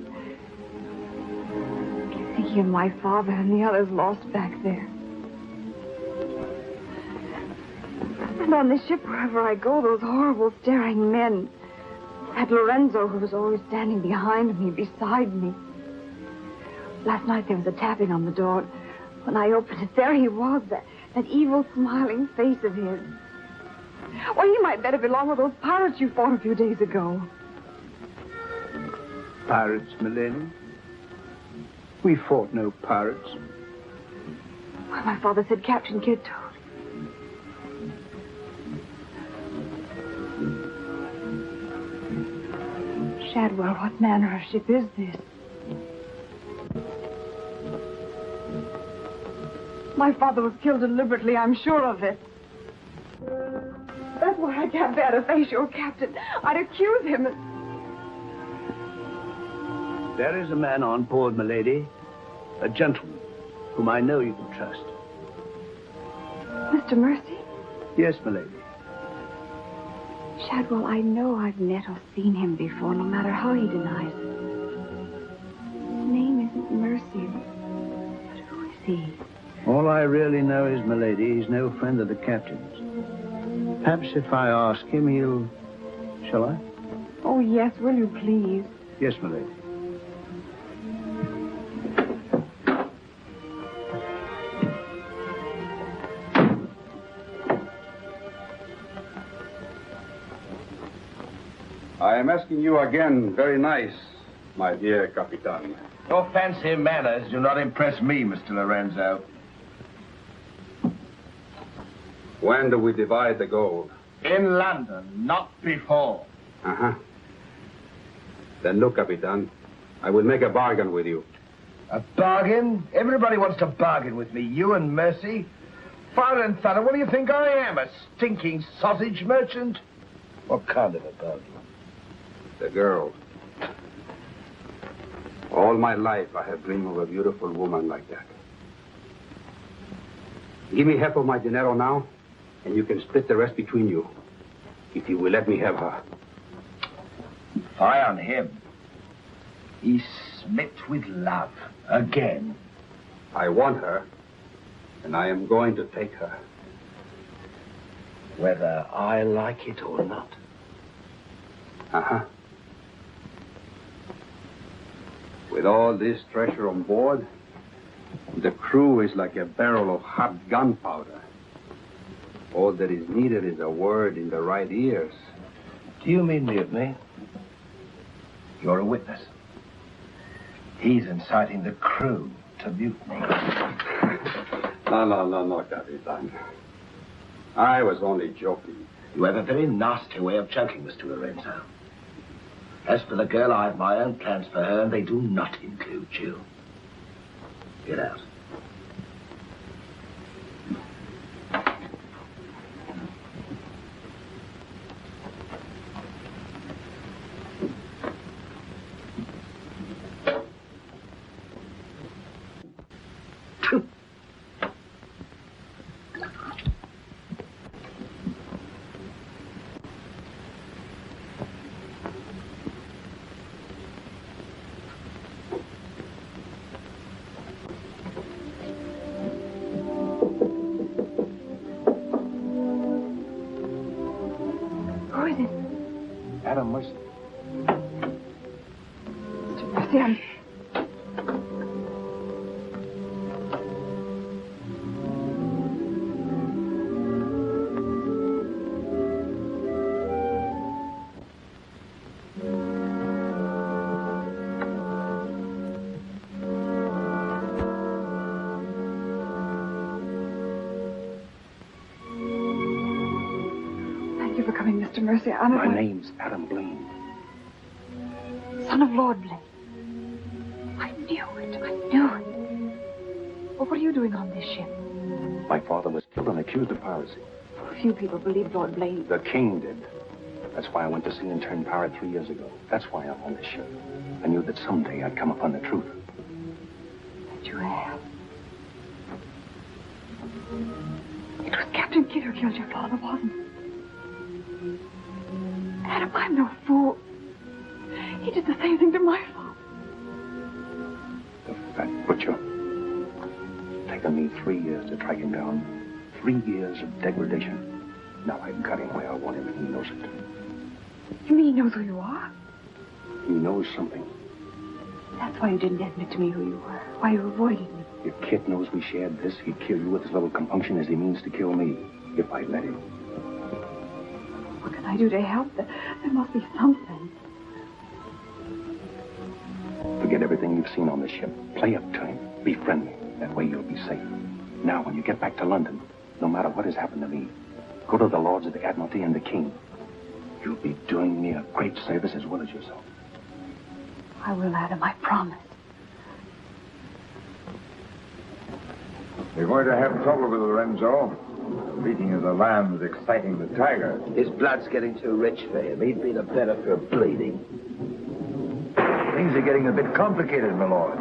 keep thinking of my father and the others lost back there. And on this ship, wherever I go, those horrible staring men. That Lorenzo who was always standing behind me, beside me. Last night there was a tapping on the door. When I opened it, there he was, that evil, smiling face of his. Well, he might better belong with those pirates you fought a few days ago. Pirates, milady? We fought no pirates. Well, my father said Captain Kidd told. Shadwell, what manner of ship is this? My father was killed deliberately, I'm sure of it. That's why I can't bear to face your captain. I'd accuse him. There is a man on board, milady. A gentleman whom I know you can trust. Mr. Mercy? Yes, milady. Shadwell, I know I've met or seen him before, no matter how he denies it. His name isn't Mercy. But who is he? All I really know is, milady, he's no friend of the captain's. Perhaps if I ask him, he'll... Shall I? Oh, yes, will you please? Yes, milady. I am asking you again, very nice, my dear Capitan. Your fancy manners do not impress me, Mr. Lorenzo. When do we divide the gold? In London, not before. Uh-huh. Then look, Capitan, I will make a bargain with you. A bargain? Everybody wants to bargain with me. You and Mercy. Fire and thunder, what do you think I am? A stinking sausage merchant? What kind of a bargain? The girl. All my life I have dreamed of a beautiful woman like that. Give me half of my dinero now, and you can split the rest between you, if you will let me have her. Fie on him. He's smit with love. Again. I want her, and I am going to take her. Whether I like it or not. Uh-huh. With all this treasure on board, the crew is like a barrel of hot gunpowder. All that is needed is a word in the right ears. Do you mean mutiny? You're a witness. He's inciting the crew to mutiny. No, Capitan. I was only joking. You have a very nasty way of joking, Mr. Lorenzo. As for the girl, I have my own plans for her, and they do not include you. Get out. Mr. Mercy, My name's Adam Blaine. Son of Lord Blaine. I knew it. Well, what are you doing on this ship? My father was killed and accused of piracy. Few people believed Lord Blaine. The king did. That's why I went to sea and turned pirate 3 years ago. That's why I'm on this ship. I knew that someday I'd come upon the truth. That you have. It was Captain Kidd who killed your father, wasn't it? Adam, I'm no fool. He did the same thing to my father. The fat butcher. Taken me 3 years to track him down. 3 years of degradation. Now I've got him where I want him, and he knows it. You mean he knows who you are? He knows something. That's why you didn't admit to me who you were. Why you avoided me. If Kit knows we shared this, he'd kill you with as little compunction as he means to kill me, if I let him. What can I do to help? There must be something. Forget everything you've seen on this ship. Play up to him. Be friendly. That way you'll be safe. Now, when you get back to London, no matter what has happened to me, go to the Lords of the Admiralty and the King. You'll be doing me a great service as well as yourself. I will, Adam, I promise. You're going to have trouble with Lorenzo. The beating of the lamb is exciting the tiger. His blood's getting too rich for him. He'd be the better for bleeding. Things are getting a bit complicated, my lord.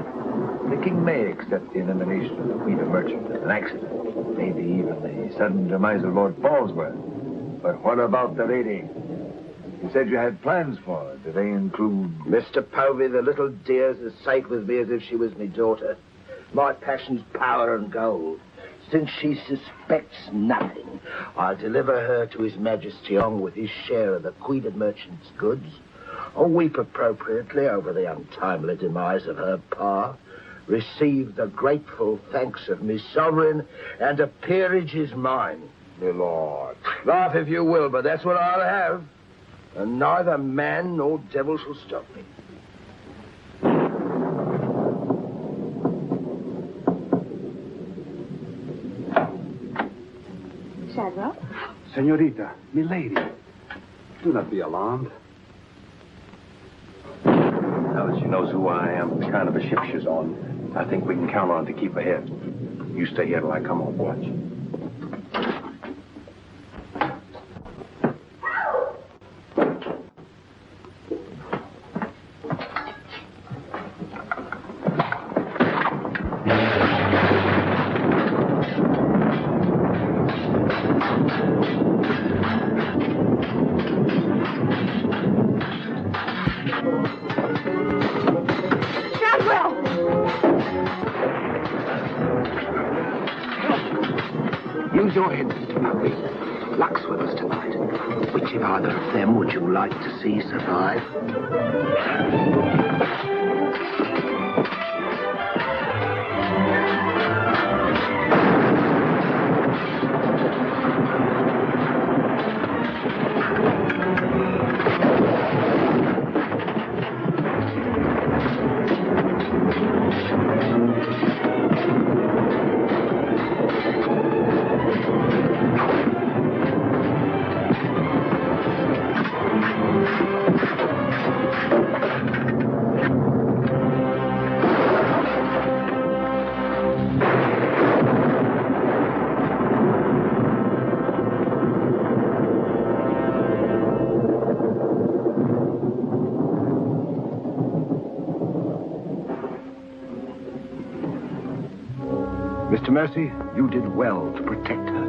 The king may accept the elimination of the Queen of Merchant as an accident. Maybe even the sudden demise of Lord Falsworth. But what about the lady? You said you had plans for her. Do they include... Mr. Povey, the little dear's as safe with me as if she was my daughter. My passion's power and gold. Since she suspects nothing, I'll deliver her to His Majesty on with his share of the Queen of Merchant's goods. I'll weep appropriately over the untimely demise of her pa, receive the grateful thanks of me sovereign, and a peerage is mine. My lord. Laugh if you will, but that's what I'll have. And neither man nor devil shall stop me. Shadwell? Senorita, milady, do not be alarmed. Now that she knows who I am, the kind of a ship she's on, I think we can count on to keep ahead. You stay here till I come on watch. Use your head, Mr. Povey. Luck's with us tonight. Which of either of them would you like to see survive? Mr. Mercy, you did well to protect her.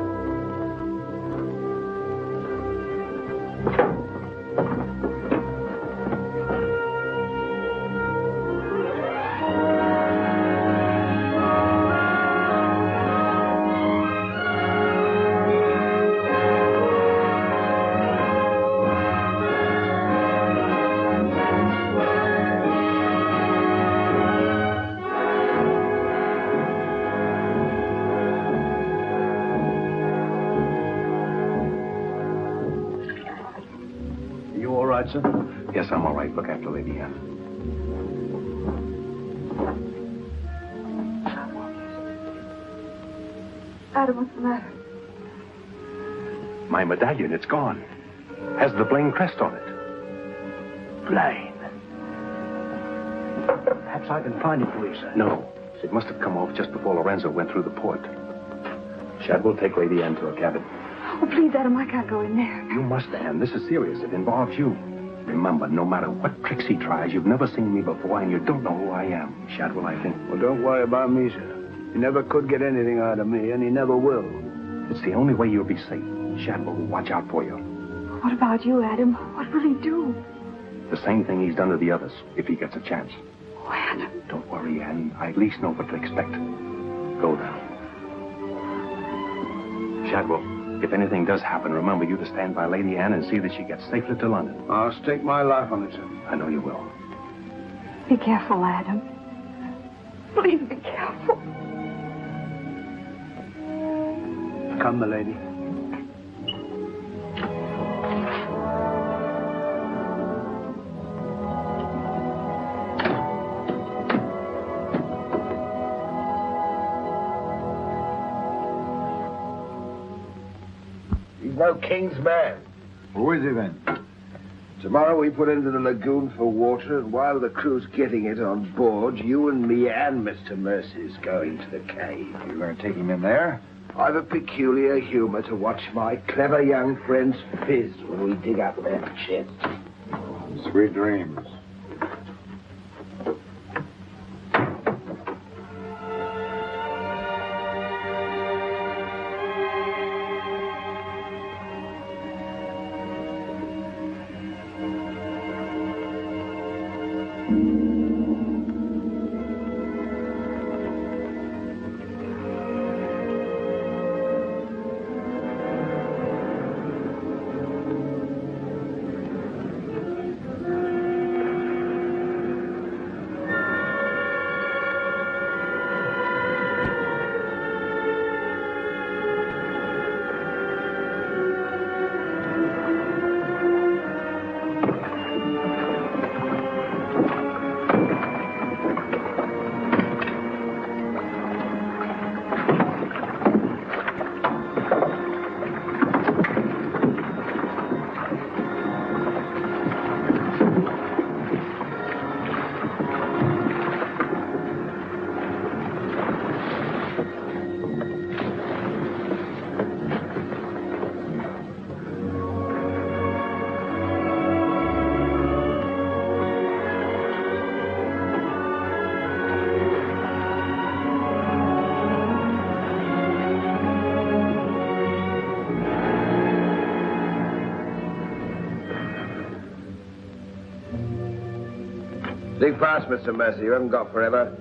Sir? Yes, I'm all right. Look after Lady Anne. Adam, what's the matter? My medallion, it's gone. Has the Blaine crest on it. Blaine. Perhaps I can find it for you, sir. No. It must have come off just before Lorenzo went through the port. Shadwell, take Lady Anne to her cabin. Oh, please, Adam, I can't go in there. You must, Anne. This is serious. It involves you. Remember, no matter what tricks he tries, you've never seen me before, and you don't know who I am. Shadwell, I think. Well, don't worry about me, sir. He never could get anything out of me, and he never will. It's the only way you'll be safe. Shadwell will watch out for you. What about you, Adam? What will he do? The same thing he's done to the others, if he gets a chance. Oh, Adam. Don't worry, Anne. I at least know what to expect. Go now. Shadwell, if anything does happen, remember you to stand by Lady Anne and see that she gets safely to London. I'll stake my life on it, sir. I know you will. Be careful, Adam. Please be careful. Come, my lady. He's no king's man. Who is he then? Tomorrow we put into the lagoon for water, and while the crew's getting it on board, you and me and Mr. Mercy's going to the cave. You're going to take him in there? I've a peculiar humor to watch my clever young friends fizz when we dig up their chest. Sweet dreams. Dig fast, Mr. Mercy. You haven't got forever.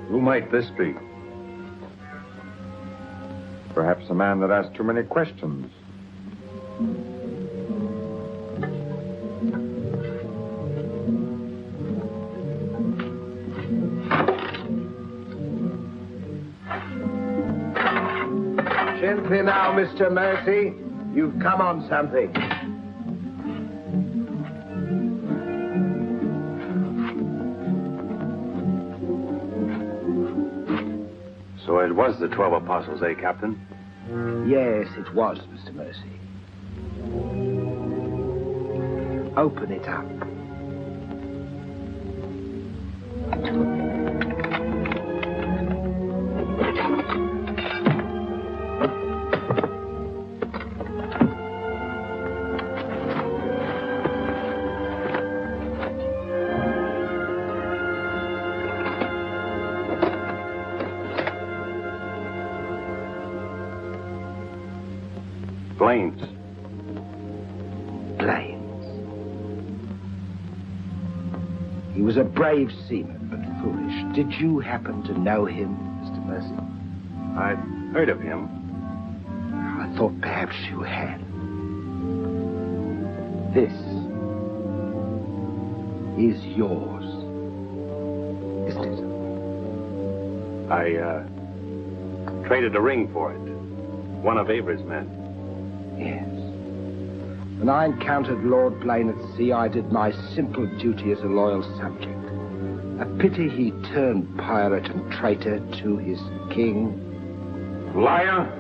Who might this be? Perhaps a man that asks too many questions. Gently now, Mr. Mercy. You've come on something. So it was the 12 apostles, eh, Captain? Yes, it was, Mr. Mercy. Open it up. Blaines. Blaines. He was a brave seaman, but foolish. Did you happen to know him, Mr. Mercy? I'd heard of him. I thought perhaps you had. This is yours, isn't it? I traded a ring for it. One of Avery's men. Yes. When I encountered Lord Blaine at sea, I did my simple duty as a loyal subject. A pity he turned pirate and traitor to his king. Liar!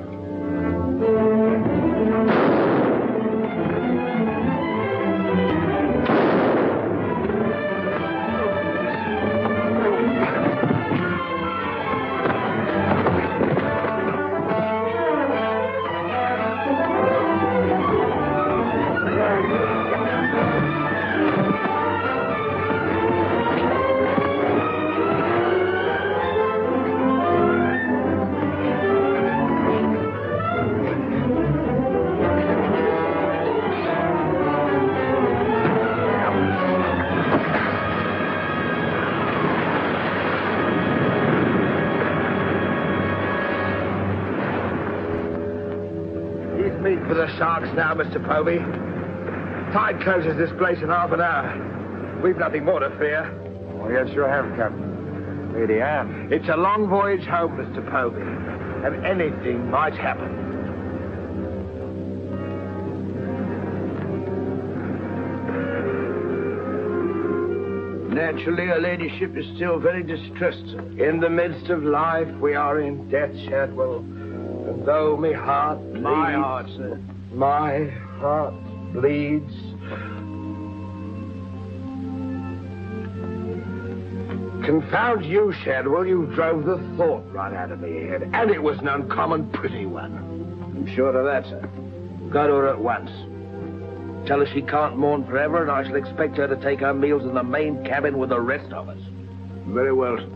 For the sharks now, Mr. Povey. Tide closes this place in half an hour. We've nothing more to fear. Oh, yes, you have, Captain. Lady Anne. It's a long voyage home, Mr. Povey, and anything might happen. Naturally, her ladyship is still very distressed, sir. In the midst of life, we are in debt, Shadwell. And though my heart bleeds... My heart, sir. My heart bleeds... Confound you, Shadwell, you drove the thought right out of me head. And it was an uncommon pretty one. I'm sure of that, sir. Go to her at once. Tell her she can't mourn forever, and I shall expect her to take her meals in the main cabin with the rest of us. Very well, sir.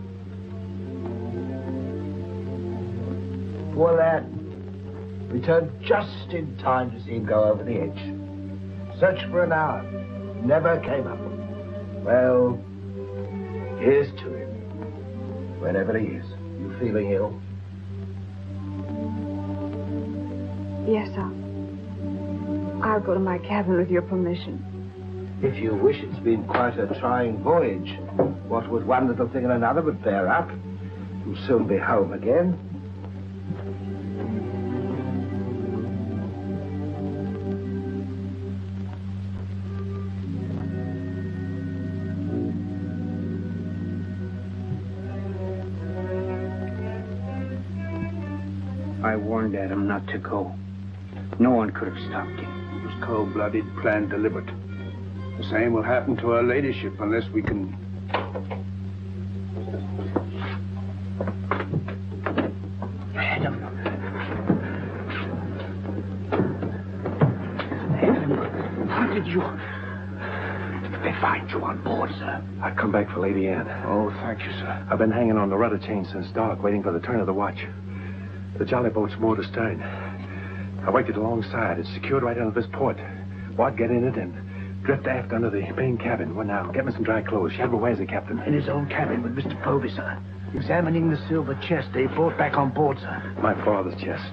Poor lad. Returned just in time to see him go over the edge. Searched for an hour. Never came up. Well, here's to him. Wherever he is. You feeling ill? Yes, I'll go to my cabin with your permission. If you wish, it's been quite a trying voyage. What with one little thing and another would bear up. You'll soon be home again. I warned Adam not to go. No one could have stopped him. It was cold-blooded, planned, deliberate. The same will happen to her ladyship unless we can... Adam, how did you... They find you on board, sir? I've come back for Lady Anne. Oh, thank you, sir. I've been hanging on the rudder chain since dark, waiting for the turn of the watch. The jolly boat's moored astern. I worked it alongside. It's secured right under this port. Wad, get in it and drift aft under the main cabin. Well, now, get me some dry clothes. Shadwell, where's the captain? In his own cabin with Mr. Povey, sir. Examining the silver chest they brought back on board, sir. My father's chest.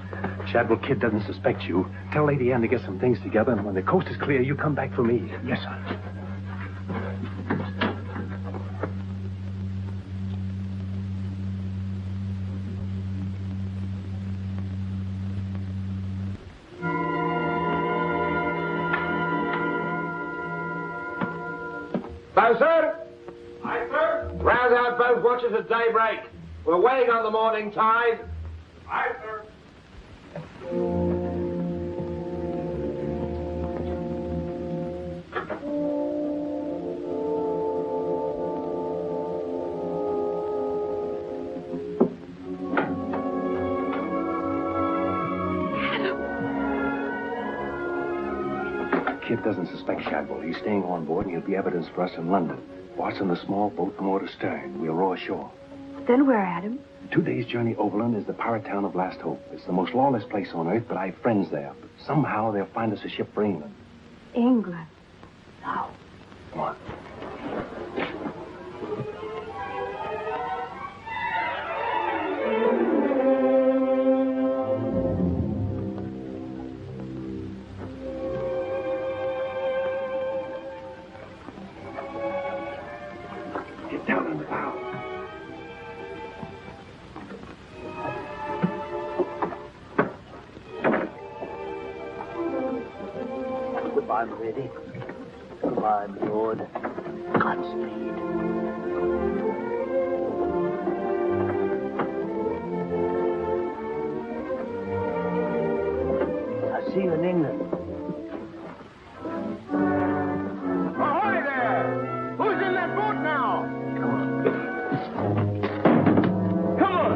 Shadwell Kid doesn't suspect you. Tell Lady Anne to get some things together, and when the coast is clear, you come back for me. Yes, sir. Sir? Aye, sir. Rouse out both watches at daybreak. We're waiting on the morning tide. Aye, sir. Kid doesn't suspect Shadwell. He's staying on board, and he'll be evidence for us in London. Watching the small boat moored astern. We'll row ashore. Then where, Adam? 2 days' journey overland is the pirate town of Last Hope. It's the most lawless place on earth, but I have friends there. Somehow they'll find us a ship for England. England. Now, come on. I'm ready. Goodbye, my lord. Godspeed. I'll see you in England. Ahoy there! Who's in that boat now? Come on. Come on!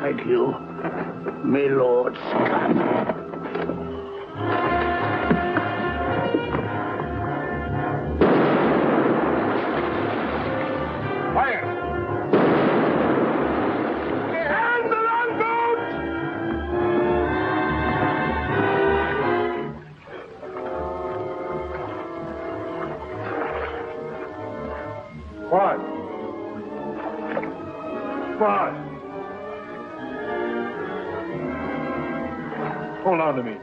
Thank you, my lord Scott. Fire! And the longboat! What? What? Hold on to me.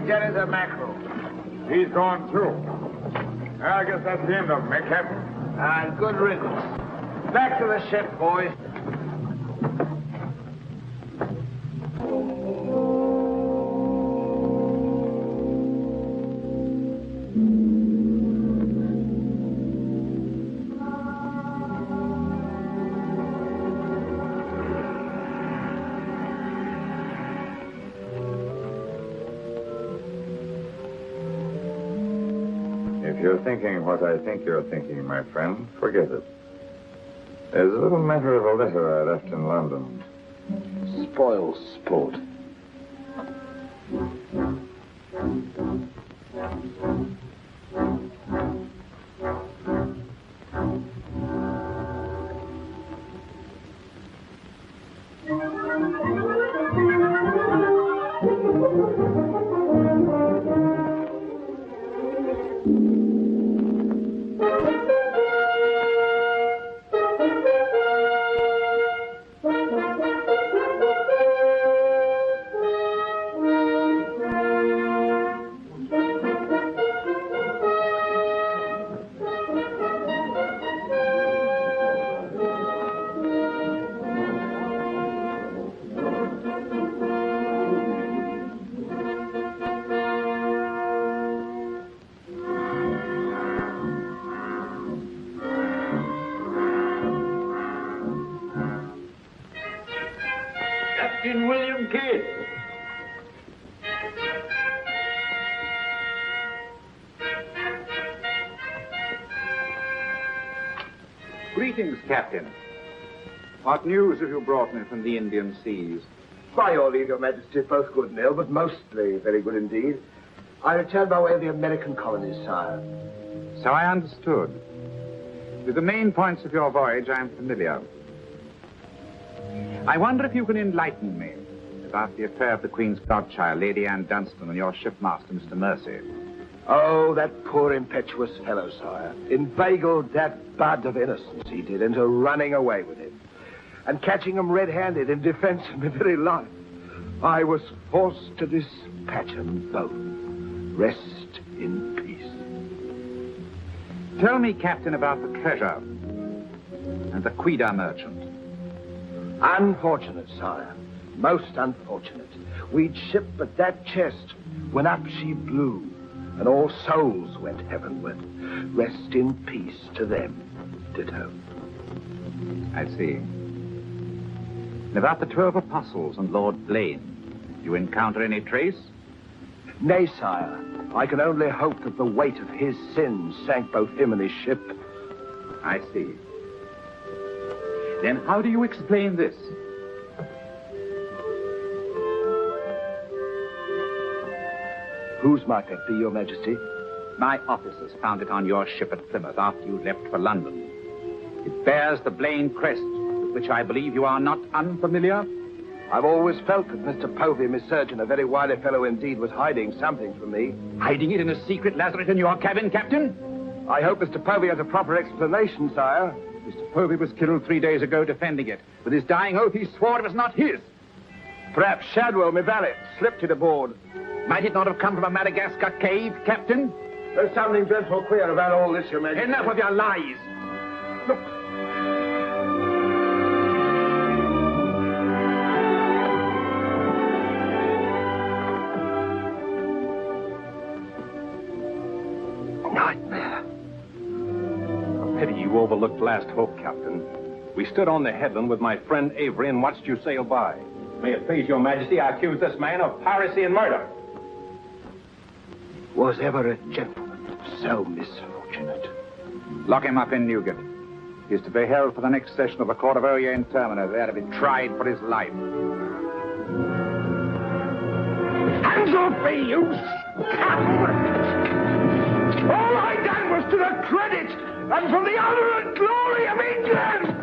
dead as a mackerel. He's gone, too. I guess that's the end of him, eh, Captain? And good riddance. Back to the ship, boys. If you're thinking what I think you're thinking, my friend, forget it. There's a little matter of a letter I left in London. Spoil sport. Captain William Kidd. Greetings, Captain. What news have you brought me from the Indian seas? By your leave, Your Majesty, both good and ill, but mostly very good indeed. I returned by way of the American colonies, sire. So I understood. With the main points of your voyage, I am familiar. I wonder if you can enlighten me about the affair of the Queen's godchild, Lady Anne Dunstan, and your shipmaster, Mr. Mercy. Oh, that poor impetuous fellow, sire. Inveigled that bud of innocence, he did, into running away with him. And catching him red-handed in defense of my very life. I was forced to dispatch them both. Rest in peace. Tell me, Captain, about the treasure and the Quida merchant. Unfortunate, sire. Most unfortunate. We'd ship but that chest when up she blew, and all souls went heavenward. Rest in peace to them. Ditto. I see. And about the 12 apostles and Lord Blaine, do you encounter any trace? Nay, sire. I can only hope that the weight of his sins sank both him and his ship. I see. Then how do you explain this? Whose might that be, Your Majesty? My officers found it on your ship at Plymouth after you left for London. It bears the Blaine crest, with which I believe you are not unfamiliar. I've always felt that Mr. Povey, my surgeon, a very wily fellow indeed, was hiding something from me. Hiding it in a secret lazaret in your cabin, Captain? I hope Mr. Povey has a proper explanation, sire. Mr. Povey was killed 3 days ago defending it. With his dying oath, he swore it was not his. Perhaps Shadwell, my valet, slipped it aboard. Might it not have come from a Madagascar cave, Captain? There's something dreadful queer about all this, Your Majesty. Enough of your lies. Look. Nightmare. A pity you overlooked last hope, Captain. We stood on the headland with my friend Avery and watched you sail by. May it please your Majesty, I accuse this man of piracy and murder. Was ever a gentleman so misfortunate? Lock him up in Newgate. He is to be held for the next session of the Court of Oyer in Termina, there to be tried for his life. Hands off me, you scoundrel! All I done was to the credit and for the honor and glory of England!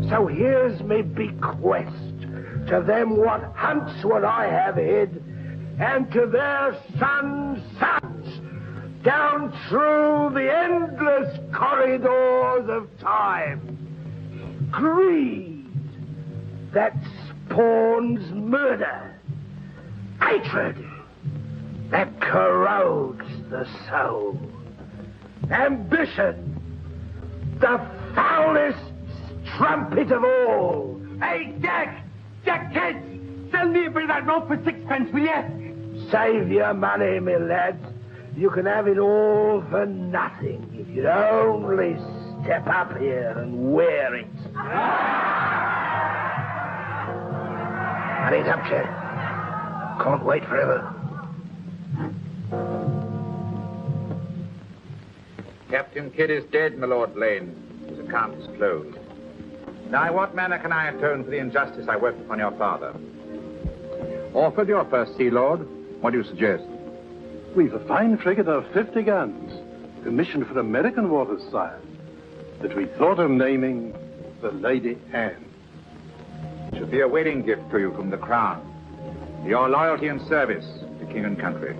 So here's me bequest to them what hunts what I have hid, and to their sons' down through the endless corridors of time. Greed that spawns murder, hatred that corrodes the soul. Ambition, the foulest strumpet of all. Hey, Jack! Jack Kent! Sell me a bit of that rope for sixpence, will you? Save your money, my lads. You can have it all for nothing if you only step up here and wear it. Hurry up, Jack. Can't wait forever. Captain Kidd is dead, my Lord Blaine. His account is closed. Now, in what manner can I atone for the injustice I worked upon your father? Offered your first sea lord. What do you suggest? We've a fine frigate of 50 guns, commissioned for American waters, sire, that we thought of naming the Lady Anne. It should be a wedding gift to you from the Crown. For your loyalty and service to king and country.